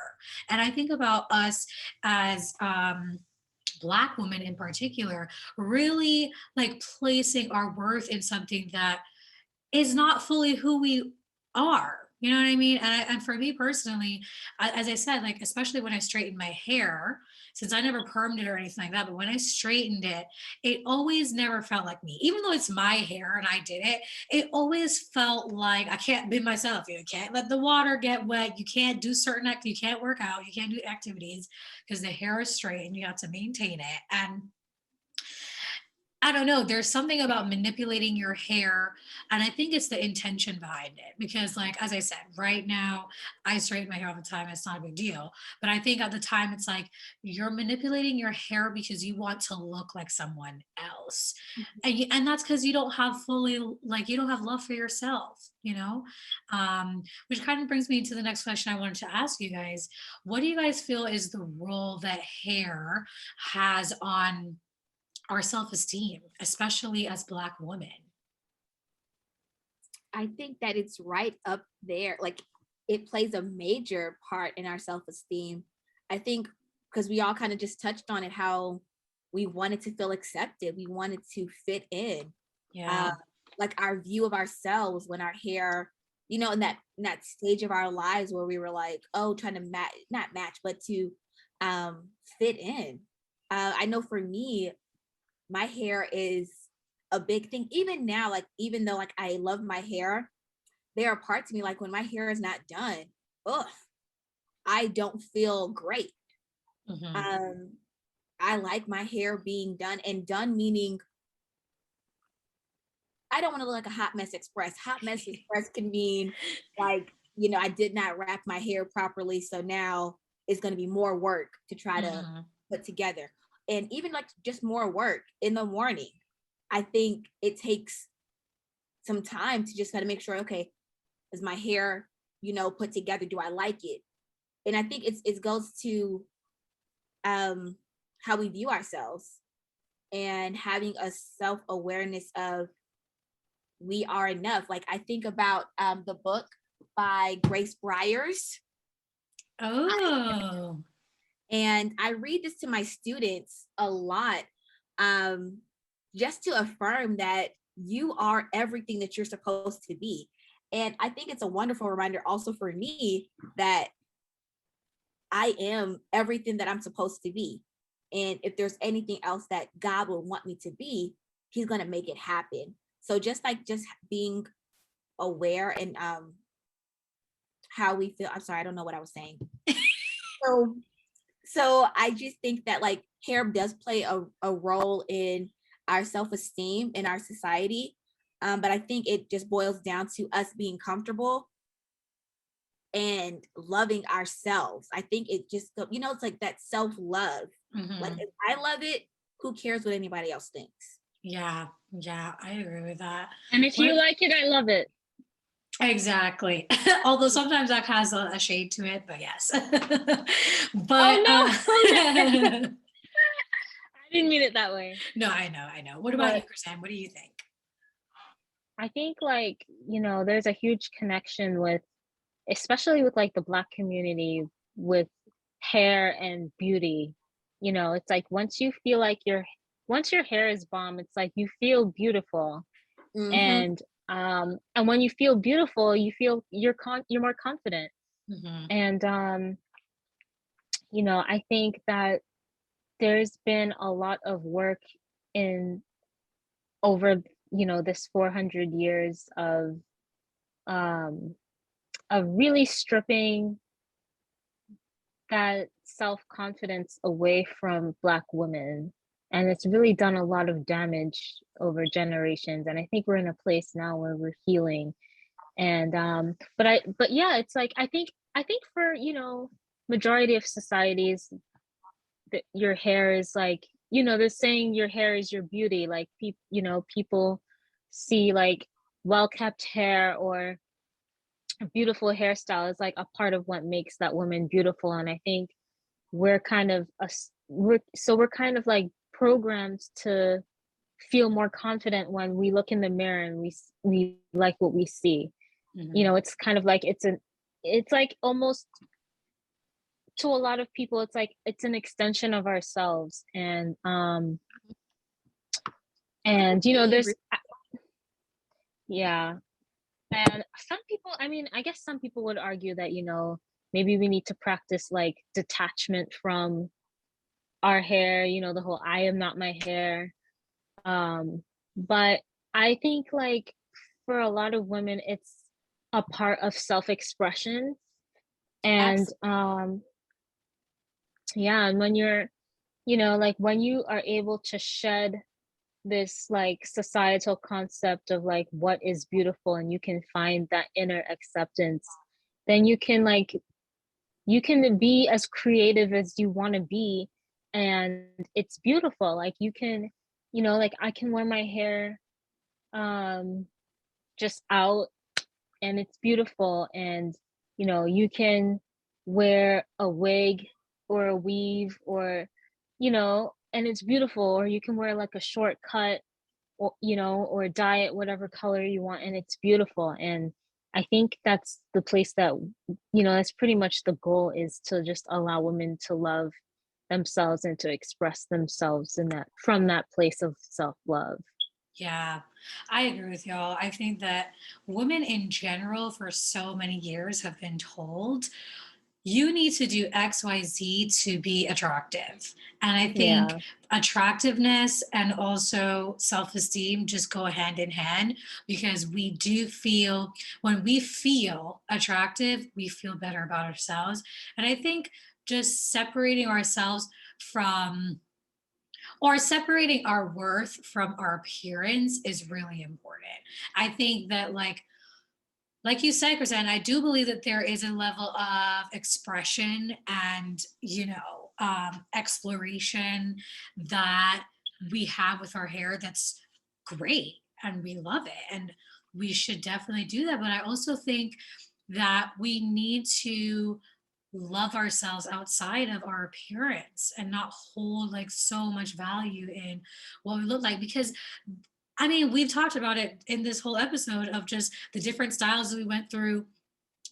And I think about us as Black women in particular, really like placing our worth in something that is not fully who we are. You know what I mean? And for me personally, as I said, like especially when I straightened my hair, since I never permed it or anything like that, but when I straightened it, it always never felt like me. Even though it's my hair and I did it, it always felt like I can't be myself. You can't let the water get wet. You can't do certain you can't work out. You can't do activities because the hair is straight and you have to maintain it. And I don't know. There's something about manipulating your hair, and I think it's the intention behind it. Because, like as I said, right now I straighten my hair all the time. It's not a big deal. But I think at the time, it's like you're manipulating your hair because you want to look like someone else, and that's because you don't have fully like you don't have love for yourself. Which kind of brings me to the next question I wanted to ask you guys. What do you guys feel is the role that hair has on our self-esteem, especially as Black women? I think that it's right up there. Like it plays a major part in our self-esteem. I think because we all kind of just touched on it, how we wanted to feel accepted, we wanted to fit in. Yeah. Like our view of ourselves when our hair, in that stage of our lives where we were like, oh, trying to not match, but to fit in. I know for me, my hair is a big thing. Even now, like even though like I love my hair, there are parts of me like when my hair is not done, ugh, I don't feel great. Hmm. Um, I like my hair being done, and done meaning I don't want to look like a hot mess express. Hot mess express can mean like, I did not wrap my hair properly. So now it's going to be more work to try to Hmm. put together. And even like just more work in the morning. I think it takes some time to just kind of make sure, okay, is my hair, put together? Do I like it? And I think it goes to how we view ourselves and having a self-awareness of we are enough. Like I think about the book by Grace Bryars, Oh. and I read this to my students a lot, um, just to affirm that you are everything that you're supposed to be. And I think it's a wonderful reminder also for me that I am everything that I'm supposed to be. And if there's anything else that God will want me to be, he's going to make it happen. So just being aware and how we feel. I'm sorry, I don't know what I was saying. So I just think that like hair does play a role in our self-esteem in our society. But I think it just boils down to us being comfortable and loving ourselves. I think it just, it's like that self-love. Like if I love it, who cares what anybody else thinks? Yeah, I agree with that. And if you like it, I love it. Exactly. Although sometimes that has a shade to it, but yes. But oh no, I didn't mean it that way. No, I know. What about you, Chrisanne? What do you think? I think like, there's a huge connection with, especially with like the Black community, with hair and beauty. It's like once you feel like once your hair is bomb, it's like you feel beautiful. And when you feel beautiful, you feel you're more confident. And I think that there's been a lot of work in over this 400 years of really stripping that self-confidence away from Black women, and it's really done a lot of damage over generations. And I think we're in a place now where we're healing. And but yeah, it's like I think for majority of societies, that your hair is like, they're saying your hair is your beauty. Like people see like well-kept hair or a beautiful hairstyle is like a part of what makes that woman beautiful. And I think we're kind of we're kind of like programmed to feel more confident when we look in the mirror and we like what we see. It's kind of like it's like almost, to a lot of people, it's like it's an extension of ourselves. And there's yeah. And some people, I mean, I guess some people would argue that, maybe we need to practice like detachment from our hair, the whole I am not my hair. But I think like for a lot of women, it's a part of self-expression. And yeah, and when you're, like when you are able to shed this like societal concept of like what is beautiful, and you can find that inner acceptance, then you can be as creative as you want to be, and it's beautiful. Like you can, like I can wear my hair just out, and it's beautiful. And you can wear a wig or a weave, or and it's beautiful. Or you can wear like a short cut, or or dye it whatever color you want, and it's beautiful. And I think that's the place that, that's pretty much the goal, is to just allow women to love themselves and to express themselves in that, from that place of self-love. Yeah, I agree with y'all. I think that women in general for so many years have been told, you need to do XYZ to be attractive. And I think attractiveness and also self-esteem just go hand in hand, because we do feel, when we feel attractive, we feel better about ourselves. And I think just separating ourselves from, or separating our worth from our appearance is really important. I think that like you said, Chrisanne, I do believe that there is a level of expression and, exploration that we have with our hair that's great, and we love it. And we should definitely do that. But I also think that we need to love ourselves outside of our appearance and not hold like so much value in what we look like. Because I mean, we've talked about it in this whole episode of just the different styles that we went through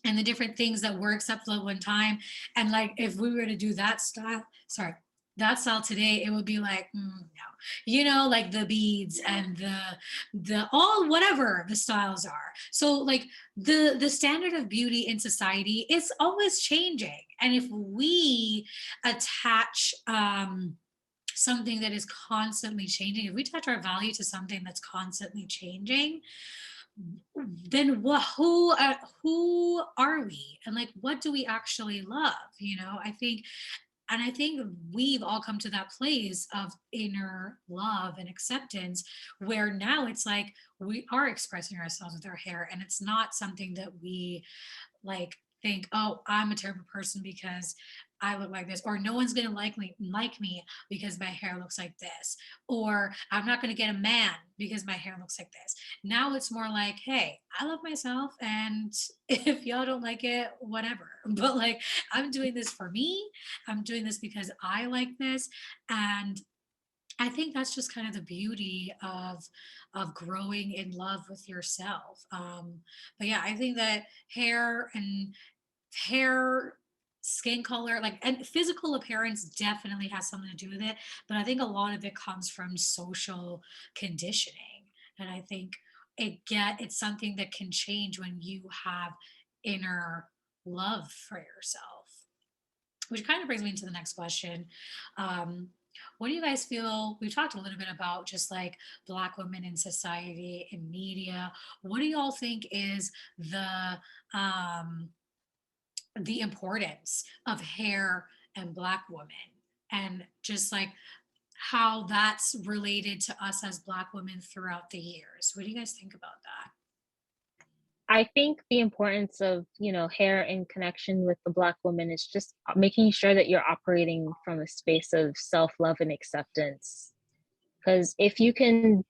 and the different things that were acceptable at one time. And like, if we were to do that style, sorry, that style today, it would be like, no, like the beads and the all whatever the styles are. So like the standard of beauty in society is always changing, and if we attach something that is constantly changing, if we attach our value to something that's constantly changing, then who are we, and like what do we actually love? I think, and I think we've all come to that place of inner love and acceptance where now it's like we are expressing ourselves with our hair, and it's not something that we like think, oh, I'm a terrible person because I look like this, or no one's gonna like me because my hair looks like this, or I'm not gonna get a man because my hair looks like this. Now it's more like, hey, I love myself, and if y'all don't like it, whatever. But like, I'm doing this for me. I'm doing this because I like this, and I think that's just kind of the beauty of growing in love with yourself. But yeah, I think that hair, skin color, like, and physical appearance definitely has something to do with it. But I think a lot of it comes from social conditioning, and I think it's something that can change when you have inner love for yourself. Which kind of brings me to the next question. Um, what do you guys feel? We've talked a little bit about just like Black women in society and media. What do y'all think is um, the importance of hair and Black women, and just like how that's related to us as Black women throughout the years? What do you guys think about that? I think the importance of, hair in connection with the Black woman is just making sure that you're operating from a space of self-love and acceptance. Because if you can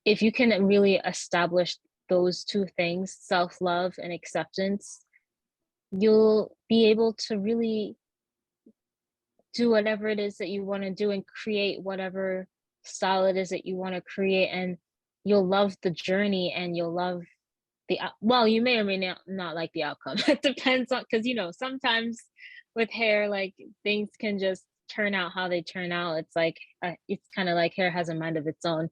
really establish those two things, self-love and acceptance, you'll be able to really do whatever it is that you want to do and create whatever style it is that you want to create, and you'll love the journey, and you'll love well, you may or may not like the outcome. It depends on, because sometimes with hair, like, things can just turn out how they turn out. It's like, it's kind of like hair has a mind of its own,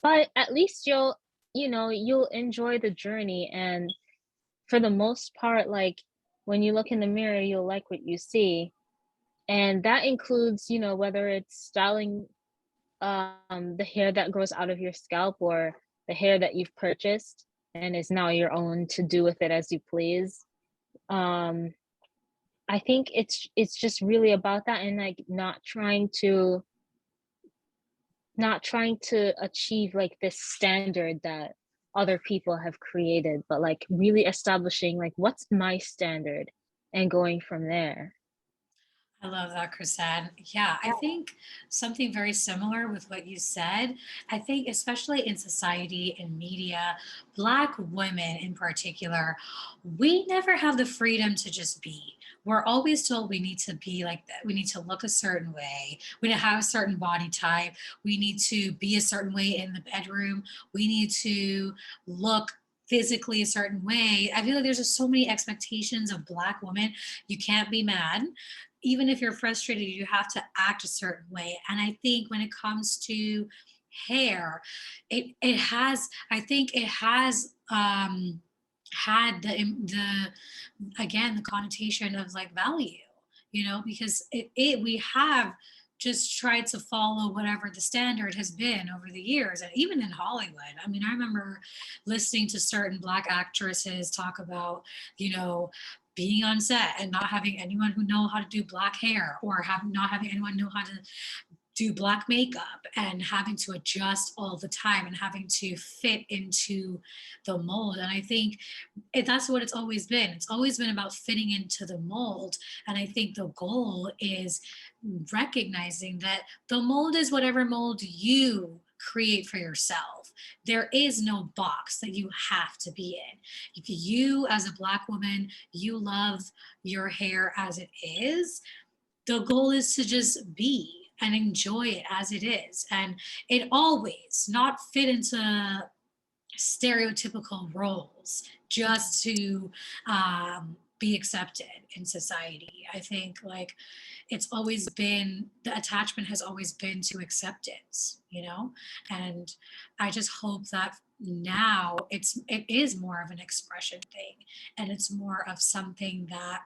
but at least you'll enjoy the journey. And for the most part, like, when you look in the mirror, you'll like what you see, and that includes, whether it's styling the hair that grows out of your scalp, or the hair that you've purchased and is now your own to do with it as you please. um I think it's just really about that, and like not trying to achieve like this standard that other people have created, but like really establishing like what's my standard and going from there. I love that, Chrisette. Yeah, I think something very similar with what you said. I think, especially in society and media, Black women in particular, we never have the freedom to just be. We're always told we need to be like that. We need to look a certain way. We need to have a certain body type. We need to be a certain way in the bedroom. We need to look physically a certain way. I feel like there's just so many expectations of Black women. You can't be mad, even if you're frustrated, you have to act a certain way. And I think when it comes to hair, it has, I think it has had the again the connotation of like value, because it we have just tried to follow whatever the standard has been over the years. And even in Hollywood, I mean, I remember listening to certain Black actresses talk about, being on set and not having anyone who know how to do Black hair, or not having anyone know how to do Black makeup, and having to adjust all the time and having to fit into the mold. And I think that's what it's always been. It's always been about fitting into the mold. And I think the goal is recognizing that the mold is whatever mold you create for yourself. There is no box that you have to be in. If you, as a Black woman, you love your hair as it is, the goal is to just be and enjoy it as it is. And it always not fit into stereotypical roles just to be accepted in society. I think like it's always been, the attachment has always been to acceptance, you know? And I just hope that now it is more of an expression thing, and it's more of something that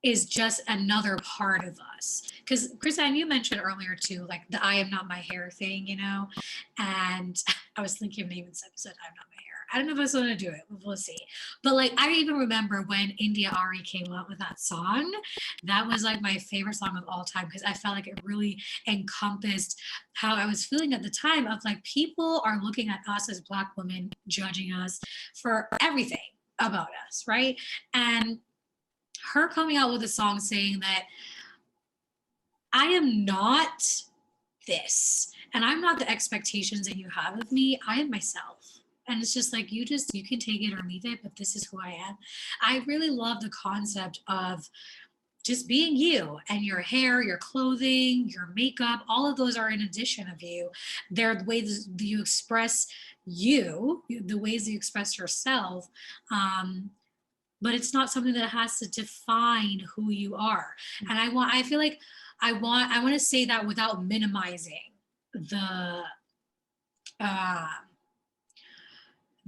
is just another part of us. Because Chrisanne, you mentioned earlier too, like the "I am not my hair" thing, you know, and I was thinking of naming this episode "I'm not my hair." I don't know if I was going to do it, but we'll see. But like, I even remember when India Ari came out with that song. That was like my favorite song of all time, because I felt like it really encompassed how I was feeling at the time of like, people are looking at us as Black women, judging us for everything about us, right? And her coming out with a song saying that I am not this, and I'm not the expectations that you have of me. I am myself. And it's just like, you can take it or leave it, but this is who I am. I really love the concept of just being you, and your hair, your clothing, your makeup, all of those are in addition of you. They're the ways that you express you, the ways you express yourself. But it's not something that has to define who you are. And I feel like I want to say that without minimizing the uh,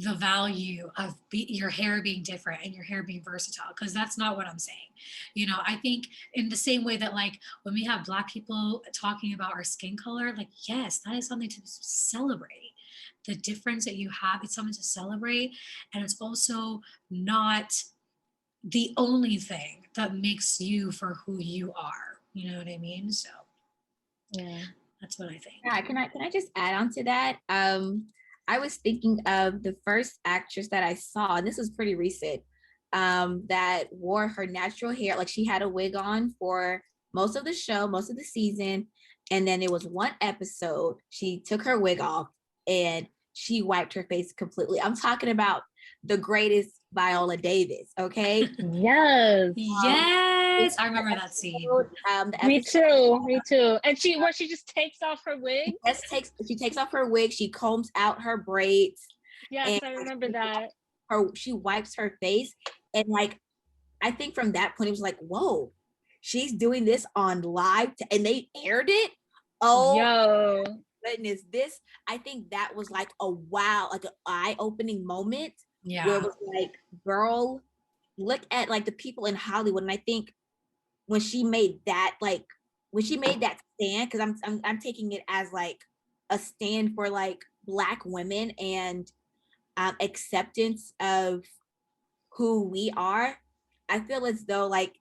the value of your hair being different and your hair being versatile, because that's not what I'm saying. You know, I think in the same way that like when we have Black people talking about our skin color, like, yes, that is something to celebrate. The difference that you have, it's something to celebrate. And it's also not the only thing that makes you for who you are. You know what I mean? So Yeah. that's what I think. Yeah, can I just add on to that? I was thinking of the first actress that I saw, and this was pretty recent, that wore her natural hair. Like, she had a wig on for most of the show, most of the season. And then there was one episode, she took her wig off and she wiped her face completely. I'm talking about the greatest Viola Davis, okay? Yes. Yes, I remember that scene. Me too. And she just takes off her wig. She takes off her wig, she combs out her braids. Yes, I remember that. She wipes her face, and like, I think from that point it was like, whoa, she's doing this on live, and they aired it. Oh, yo, goodness, this, I think that was like a wow, like an eye-opening moment. Yeah. Where it was like, girl, look at like the people in Hollywood. And I think when she made that stand, because I'm taking it as like a stand for like Black women and acceptance of who we are. I feel as though like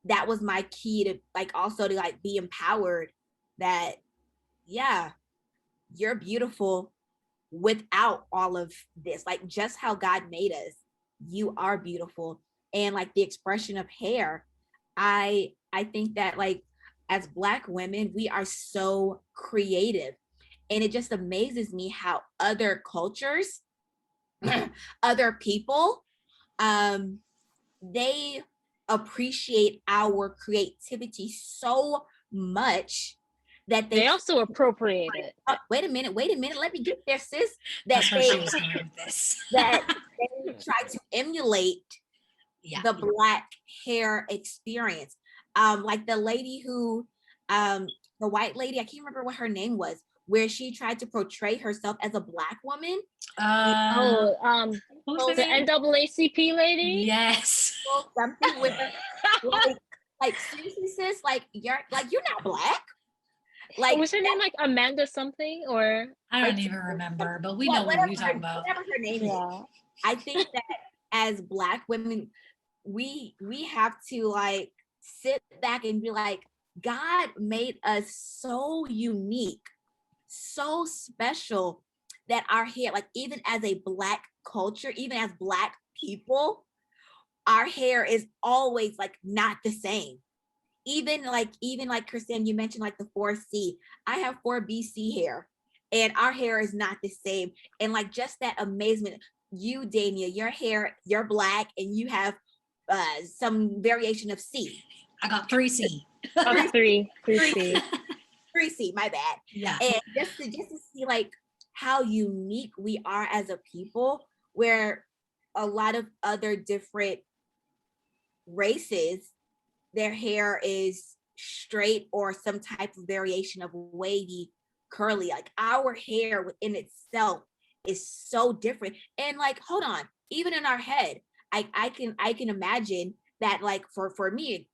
that was my key to like also to like be empowered that, yeah, you're beautiful without all of this, like just how God made us, you are beautiful. And like the expression of hair, I think that like as Black women, we are so creative, and it just amazes me how other cultures other people, they appreciate our creativity so much that they also appropriate it. Wait a minute, let me get there, sis. That's where she was going with this. That they try to emulate the Black hair experience. Like the lady who, the white lady, I can't remember what her name was, where she tried to portray herself as a Black woman. The NAACP lady. Yes. Something with like seriously, sis, like you're not Black. Like, was her name like Amanda something, or I don't even remember, but we know what you're talking about. Whatever her name is. I think that as Black women, we have to like sit back and be like, God made us so unique, so special, that our hair, like even as a Black culture, even as Black people, our hair is always like not the same. Even like Christine, you mentioned like the 4C. I have 4BC hair, and our hair is not the same. And like just that amazement, you, Dania, your hair, you're Black, and you have some variation of C. I got 3C. Three C. 3C, my bad. Yeah. And just to see like how unique we are as a people, where a lot of other different races, their hair is straight or some type of variation of wavy, curly. Like our hair within itself is so different. And like, hold on, even in our head, I can imagine that like for me,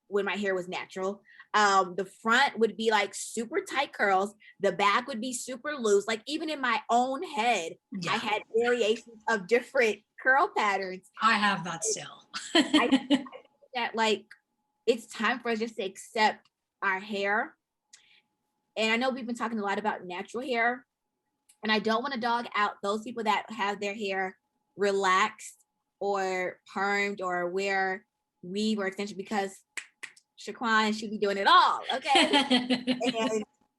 when my hair was natural, the front would be like super tight curls, the back would be super loose. Like even in my own head, I had variations of different curl patterns. I have that still. I think that like it's time for us just to accept our hair. And I know we've been talking a lot about natural hair, and I don't want to dog out those people that have their hair relaxed or permed or wear weave or extension, because Shaquan should be doing it all, okay?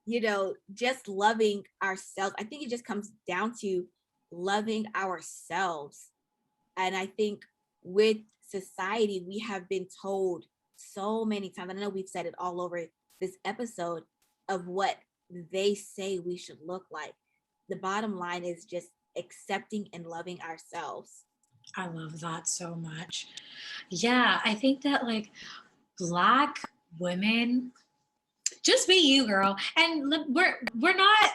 And just loving ourselves. I think it just comes down to loving ourselves. And I think with society, we have been told so many times, I know we've said it all over this episode, of what they say we should look like. The bottom line is just accepting and loving ourselves. I love that so much. Yeah, I think that like Black women, just be you, girl. And we're not.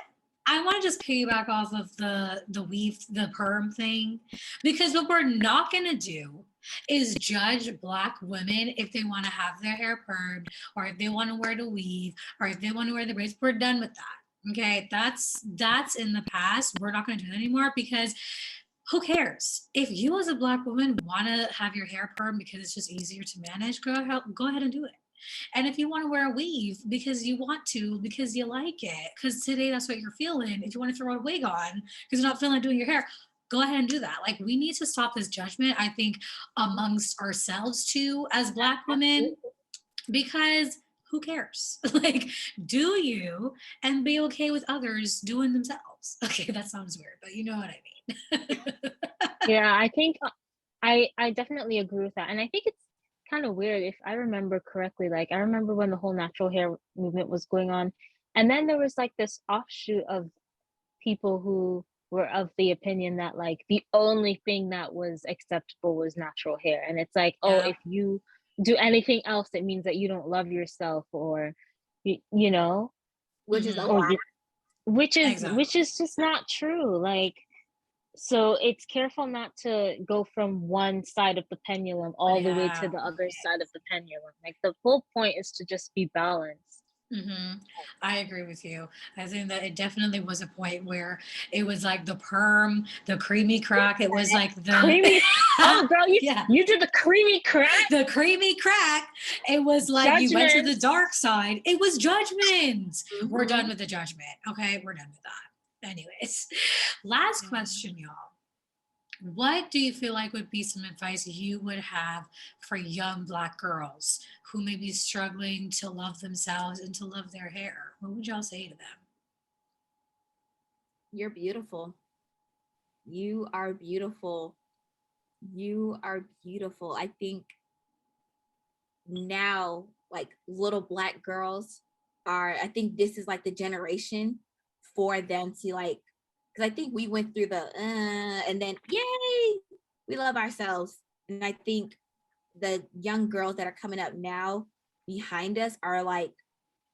I want to just piggyback off of the weave, the perm thing, because what we're not gonna do is judge Black women if they want to have their hair permed, or if they want to wear the weave, or if they want to wear the braids. We're done with that. Okay, that's in the past. We're not gonna do that anymore, because who cares? If you as a Black woman want to have your hair perm because it's just easier to manage, go ahead and do it. And if you want to wear a weave because you want to, because you like it, because today that's what you're feeling, if you want to throw a wig on because you're not feeling like doing your hair, go ahead and do that. Like, we need to stop this judgment, I think, amongst ourselves too, as Black women, because who cares? Like, do you, and be okay with others doing themselves. Okay, that sounds weird, but you know what I mean. Yeah, I think I definitely agree with that. And I think it's kind of weird, if I remember correctly, like I remember when the whole natural hair movement was going on, and then there was like this offshoot of people who were of the opinion that like the only thing that was acceptable was natural hair. And it's like, oh, Yeah. if you do anything else, it means that you don't love yourself, or you know, Which is a or lie. which Exactly. is just not true. Like, so it's careful not to go from one side of the pendulum all the way to Yeah. the other side of the pendulum. Like the whole point is to just be balanced. I agree with you. I think that it definitely was a point where it was like the perm, the creamy crack. It was like the Creamy. Oh, girl, yeah, you did the creamy crack. the creamy crack. It was like you went to the Judgment. dark side. It was judgment. We're done Mhm. with the judgment. Okay, we're done with that. Anyways, last question, y'all. What do you feel like would be some advice you would have for young Black girls who may be struggling to love themselves and to love their hair? What would y'all say to them? You're beautiful. You are beautiful. You are beautiful. I think now, like little Black girls I think this is like the generation for them to like, because I think we went through the and then yay, we love ourselves. And I think the young girls that are coming up now behind us are like,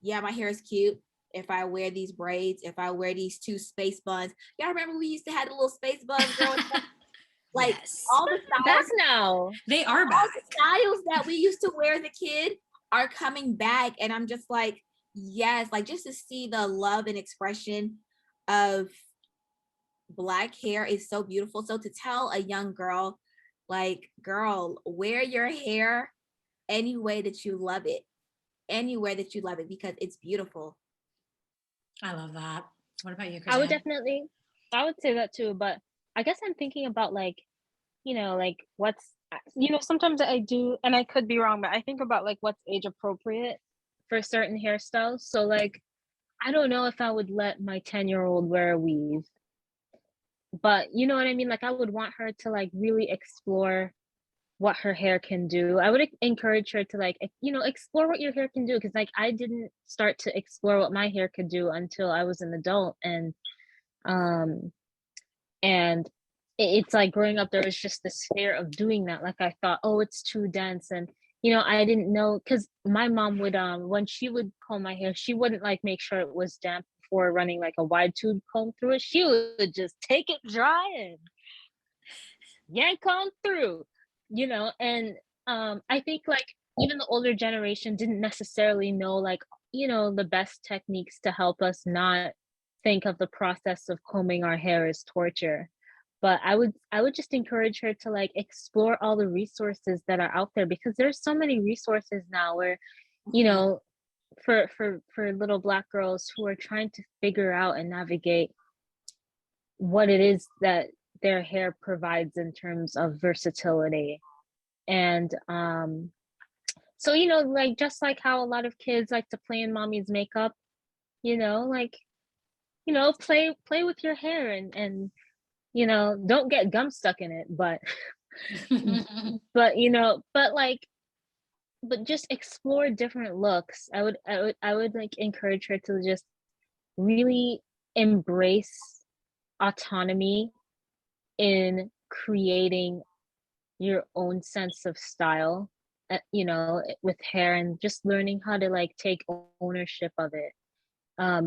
yeah, my hair is cute. If I wear these braids, if I wear these two space buns. Y'all remember we used to have the little space buns growing up? Like Yes, all the Back styles, now. they are all the back. styles that we used to wear as a kid are coming back. And I'm just like, yes, like just to see the love and expression of Black hair is so beautiful. So to tell a young girl, like, girl, wear your hair any way that you love it, anywhere that you love it, because it's beautiful. I love that. What about you, I would Chrisanne? definitely, I would say that too. But I guess I'm thinking about like, like what's, sometimes I do, and I could be wrong, but I think about like what's age appropriate for certain hairstyles. So like, I don't know if I would let my 10-year-old wear a weave, but you know what I mean? Like, I would want her to like really explore what her hair can do. I would encourage her to like, explore what your hair can do. Cause like I didn't start to explore what my hair could do until I was an adult. Um, and it's like growing up, there was just this fear of doing that. Like I thought, oh, it's too dense. And, I didn't know because my mom would, when she would comb my hair, she wouldn't like make sure it was damp before running like a wide tube comb through it. She would just take it dry and yank on through, and I think like even the older generation didn't necessarily know like, the best techniques to help us not think of the process of combing our hair as torture. But I would just encourage her to like explore all the resources that are out there because there's so many resources now where, you Mhm. know, for little Black girls who are trying to figure out and navigate what it is that their hair provides in terms of versatility. And so like just like how a lot of kids like to play in mommy's makeup, like play with your hair and don't get gum stuck in it, but like but just explore different looks. I would like encourage her to just really embrace autonomy in creating your own sense of style, with hair, and just learning how to like take ownership of it.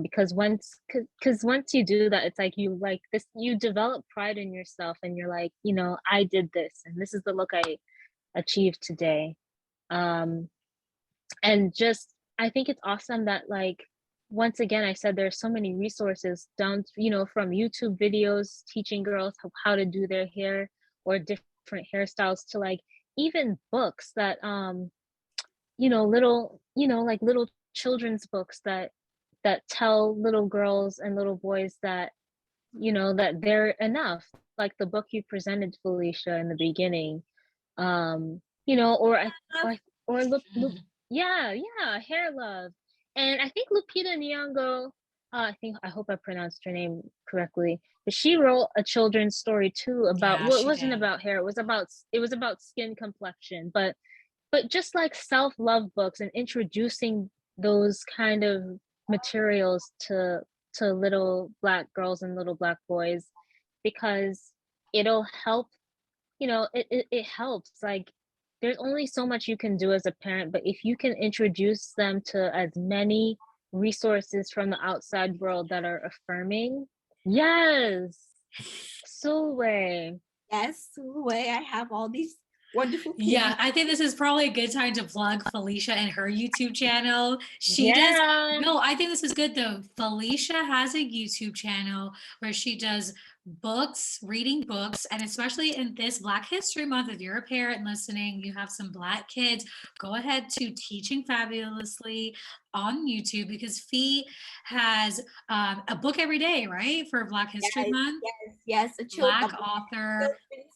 Because once you do that, it's like you like this, you develop pride in yourself, and you're like, I did this, and this is the look I achieved today. Um, and just I think it's awesome that like once again I said there's so many resources down, from YouTube videos teaching girls how to do their hair or different hairstyles to like even books that little like little children's books that tell little girls and little boys that that they're enough, like the book you presented, Felicia, in the beginning. Or I or look, yeah, yeah, Hair Love. And I think Lupita Nyong'o, I hope I pronounced her name correctly, but she wrote a children's story too about, Yeah, well, it she wasn't did. about hair, it was about skin complexion, but just like self-love books and introducing those kind of materials to little Black girls and little Black boys, because it'll help, it helps. Like there's only so much you can do as a parent, but if you can introduce them to as many resources from the outside world that are affirming. Yes, so way. Yes, way I have all these wonderful Yeah, kids. I think this is probably a good time to plug Felicia and her YouTube channel. She does, Yeah. no, I think this is good though. Felicia has a YouTube channel where she does books, reading books, and especially in this Black History Month, if you're a parent listening, you have some Black kids, go ahead to Teaching Fabulously on YouTube because Fee has a book every day, right? For Black History Yes, Month. yes, yes. A Black Black author. children's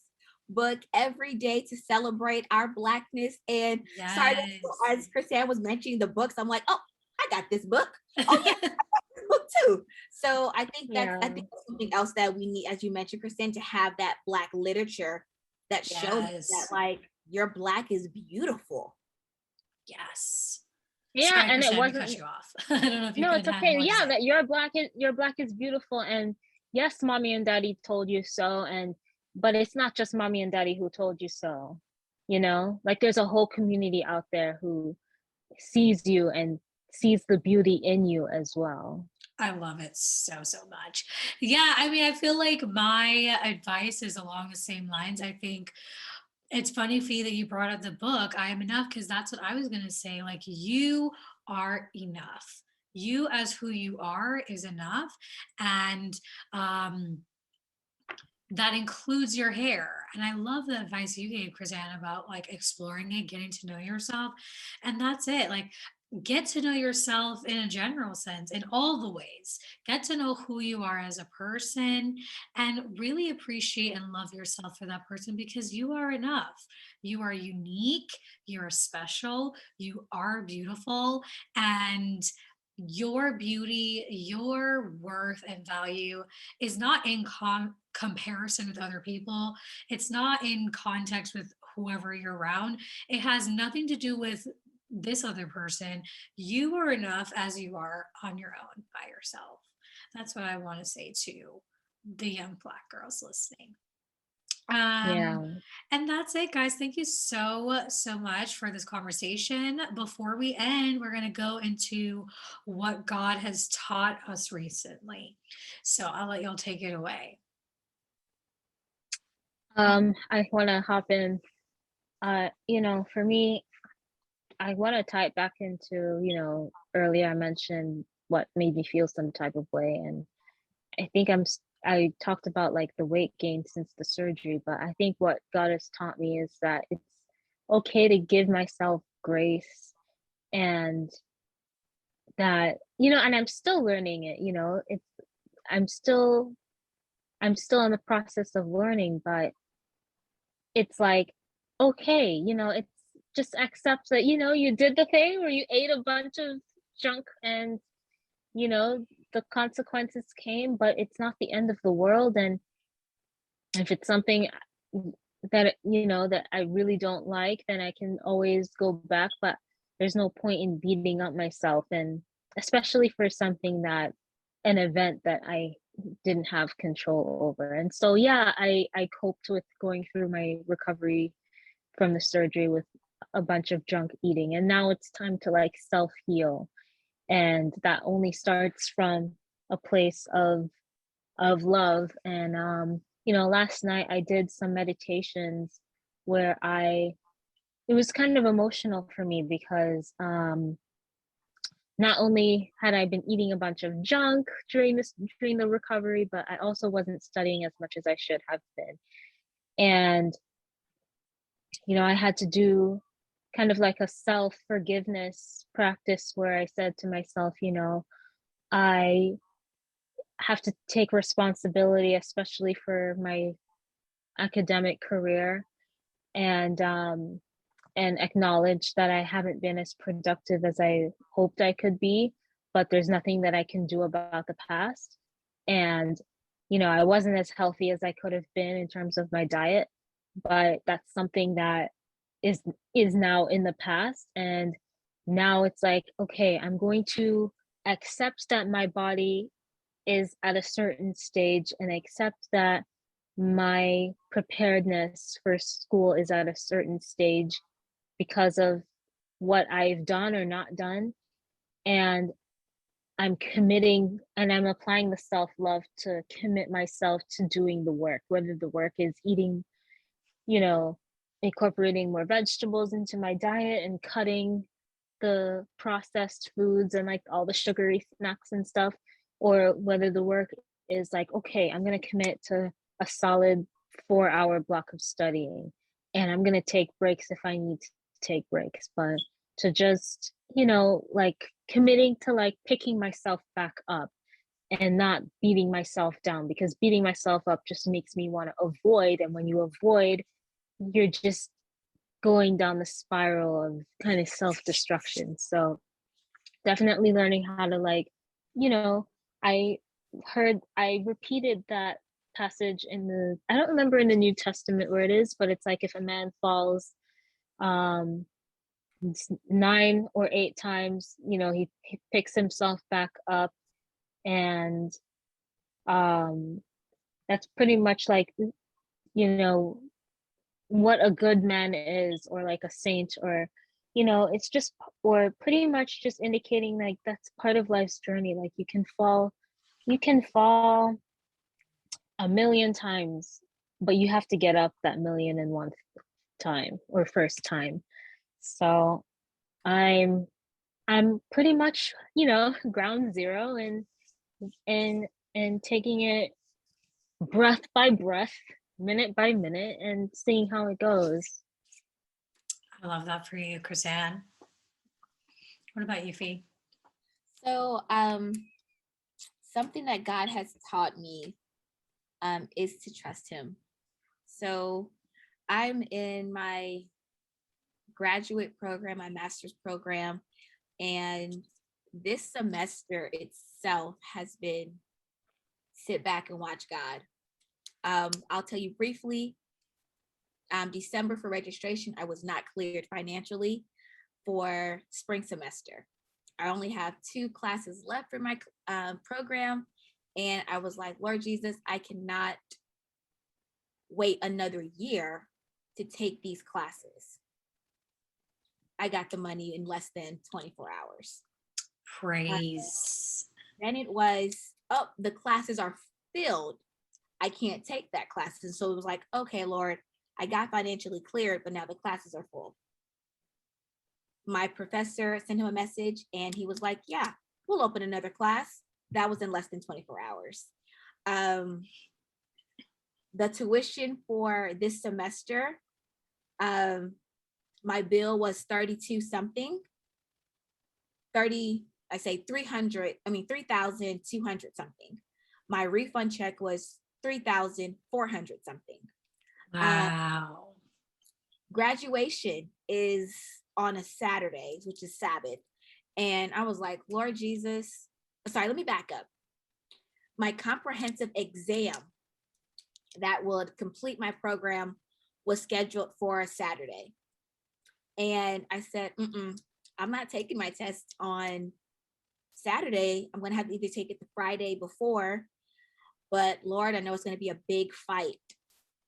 book every day to celebrate our Blackness. And sorry, Yes. as Chrisanne was mentioning the books, I'm like, oh, I got this book. Oh yeah, this book too. So I Yeah. think that's something else that we need, as you mentioned, Chrisanne, to have that Black literature that shows that Yes. like your Black is beautiful. Yes. Yeah, Sorry, and it Christian, to cut wasn't. you off. I don't know if you No, could it's have okay. more to Yeah, say. that your black is beautiful, and yes, mommy and daddy told you so, and but it's not just mommy and daddy who told you so. Like there's a whole community out there who sees you and sees the beauty in you as well. I love it so, so much. Yeah, I mean, I feel like my advice is along the same lines. I think it's funny, Fee, that you brought up the book, I Am Enough, because that's what I was going to say. Like, you are enough. You, as who you are, is enough. And, that includes your hair. And I love the advice you gave, Chrisanne, about like exploring it, getting to know yourself. And that's it. Like, get to know yourself in a general sense, in all the ways. Get to know who you are as a person and really appreciate and love yourself for that person because you are enough. You are unique. You're special. You are beautiful. And your beauty, your worth and value is not in comparison with other people. It's not in context with whoever you're around. It has nothing to do with this other person. You are enough as you are on your own by yourself. That's what I want to say to the young Black girls listening. Um, Yeah. and that's it, guys. Thank you so much for this conversation. Before we end, we're going to go into what God has taught us recently. So I'll let y'all take it away. I want to hop in. For me, I want to tie it back into, earlier I mentioned what made me feel some type of way. And I think I talked about like the weight gain since the surgery, but I think what God has taught me is that it's okay to give myself grace, and that, and I'm still learning it, I'm still, I'm still in the process of learning, but it's like, okay, it's just accept that, you did the thing where you ate a bunch of junk, and, you know, the consequences came, but it's not the end of the world. And if it's something that, that I really don't like, then I can always go back, but there's no point in beating up myself. And especially for something that, an event that I didn't have control over. And so, yeah, I coped with going through my recovery from the surgery with a bunch of junk eating. And now it's time to like self heal. And that only starts from a place of love. And last night I did some meditations where I it was kind of emotional for me because not only had I been eating a bunch of junk during the recovery, but I also wasn't studying as much as I should have been. And I had to do kind of like a self forgiveness practice where I said to myself, I have to take responsibility, especially for my academic career, and acknowledge that I haven't been as productive as I hoped I could be, but there's nothing that I can do about the past. And I wasn't as healthy as I could have been in terms of my diet, but that's something that is is now in the past. And now it's like, okay, I'm going to accept that my body is at a certain stage, and accept that my preparedness for school is at a certain stage because of what I've done or not done. And I'm committing, and I'm applying the self love to commit myself to doing the work, whether the work is eating, you know, incorporating more vegetables into my diet and cutting the processed foods and like all the sugary snacks and stuff, or whether the work is like, okay, I'm going to commit to a solid 4-hour block of studying, and I'm going to take breaks if I need to take breaks, but to just, like committing to like picking myself back up and not beating myself down, because beating myself up just makes me want to avoid. And when you avoid, you're just going down the spiral of kind of self-destruction. So definitely learning how to like, you know, I repeated that passage in I don't remember in the New Testament where it is, but it's like if a man falls um 9 or 8 times, he picks himself back up. And um that's pretty much like, you know, what a good man is, or like a saint, or it's just, or pretty much just indicating like that's part of life's journey. Like you can fall a million times, but you have to get up that million and one time, or first time. So i'm I'm pretty much, ground zero, and and taking it breath by breath, minute by minute, and seeing how it goes. I love that for you, Chrisanne. What about you, Fee? So, something that God has taught me is to trust Him. So, I'm in my graduate program, my master's program, and this semester itself has been sit back and watch God. I'll tell you briefly. December for registration, I was not cleared financially for spring semester. I only have 2 classes left for my program. And I was like, Lord Jesus, I cannot wait another year to take these classes. I got the money in less than 24 hours. Praise. Then it was, oh, the classes are filled. I can't take that class. And so it was like, okay, Lord, I got financially cleared, but now the classes are full. My professor sent him a message and he was like, yeah, we'll open another class. That was in less than 24 hours. The tuition for this semester, my bill was 32 something, 3,200 something. My refund check was 3,400 something. Wow. Graduation is on a Saturday, which is Sabbath. And I was like, Lord Jesus, sorry, let me back up. My comprehensive exam that would complete my program was scheduled for a Saturday. And I said, I'm not taking my test on Saturday. I'm going to have to either take it the Friday before, but Lord, I know it's going to be a big fight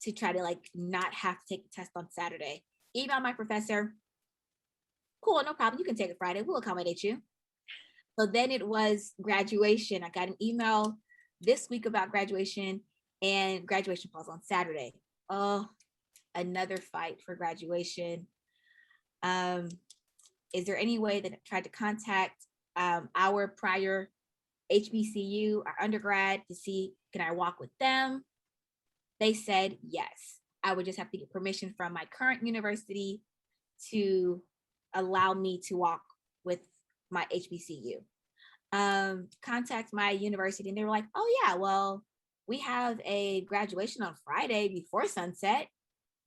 to try to like not have to take the test on Saturday. Email my professor. Cool, no problem. You can take it Friday. We'll accommodate you. So then it was graduation. I got an email this week about graduation, and graduation falls on Saturday. Oh, another fight for graduation. Is there any way that I tried to contact our prior HBCU, our undergrad, to see can I walk with them? They said yes. I would just have to get permission from my current university to allow me to walk with my HBCU. Contact my university, and they were like, oh yeah, well, we have a graduation on Friday before sunset,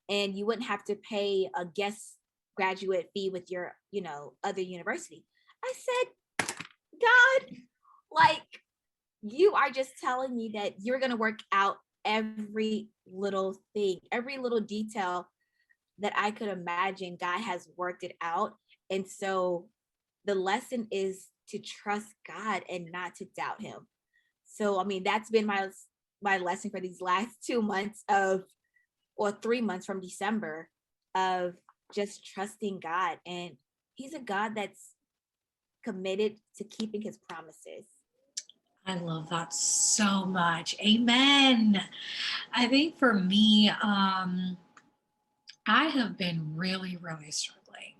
and you wouldn't have to pay a guest graduate fee with your, other university. I said, God, like, you are just telling me that you're going to work out every little thing, every little detail that I could imagine. God has worked it out. And so the lesson is to trust God and not to doubt him. So, I mean, that's been my lesson for these last 2 months or 3 months from December, of just trusting God. And he's a God that's committed to keeping his promises. I love that so much. Amen. I think for me, I have been really, really struggling.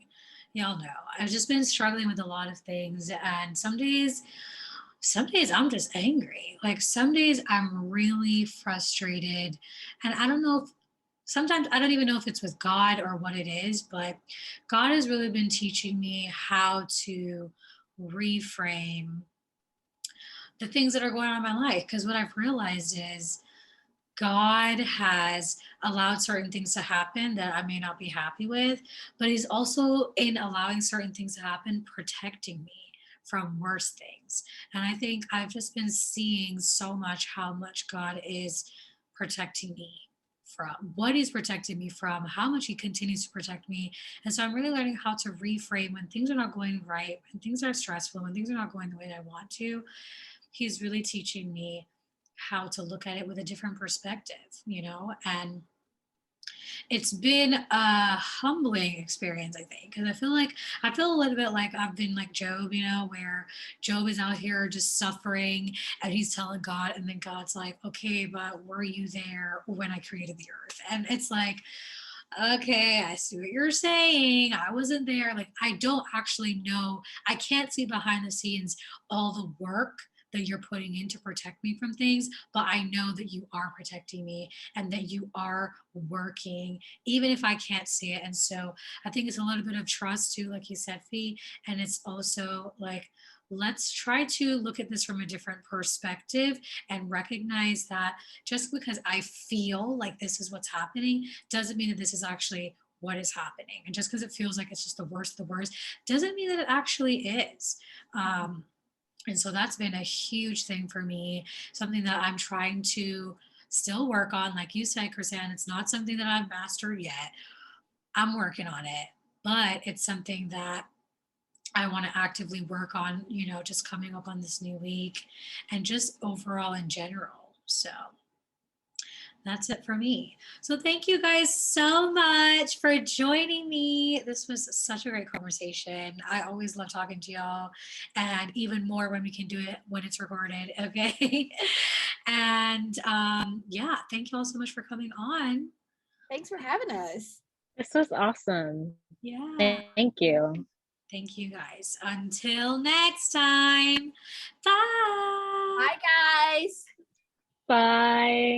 Y'all know I've just been struggling with a lot of things, and some days I'm just angry. Like some days I'm really frustrated, and I don't know if sometimes I don't even know if it's with God or what it is, but God has really been teaching me how to reframe the things that are going on in my life. Because what I've realized is God has allowed certain things to happen that I may not be happy with, but He's also, in allowing certain things to happen, protecting me from worse things. And I think I've just been seeing so much how much God is protecting me from, what He's protecting me from, how much He continues to protect me. And so I'm really learning how to reframe when things are not going right, when things are stressful, when things are not going the way that I want to. He's really teaching me how to look at it with a different perspective. And it's been a humbling experience, I think, because I feel a little bit like I've been like Job, where Job is out here just suffering and he's telling God, and then God's like, okay, but were you there when I created the earth? And it's like, okay, I see what you're saying. I wasn't there. Like, I don't actually know. I can't see behind the scenes all the work that you're putting in to protect me from things, but I know that you are protecting me and that you are working, even if I can't see it. And so I think it's a little bit of trust too, like you said, Fee. And it's also like, let's try to look at this from a different perspective and recognize that just because I feel like this is what's happening doesn't mean that this is actually what is happening. And just because it feels like it's just the worst, doesn't mean that it actually is. And so that's been a huge thing for me, something that I'm trying to still work on. Like you said, Chrisanne, it's not something that I've mastered yet. I'm working on it, but it's something that I want to actively work on, just coming up on this new week and just overall in general. So that's it for me. So thank you guys so much for joining me. This was such a great conversation. I always love talking to y'all, and even more when we can do it when it's recorded. Okay. And yeah, thank you all so much for coming on. Thanks for having us. This was awesome. Yeah. Thank you. Thank you guys. Until next time. Bye. Bye, guys. Bye.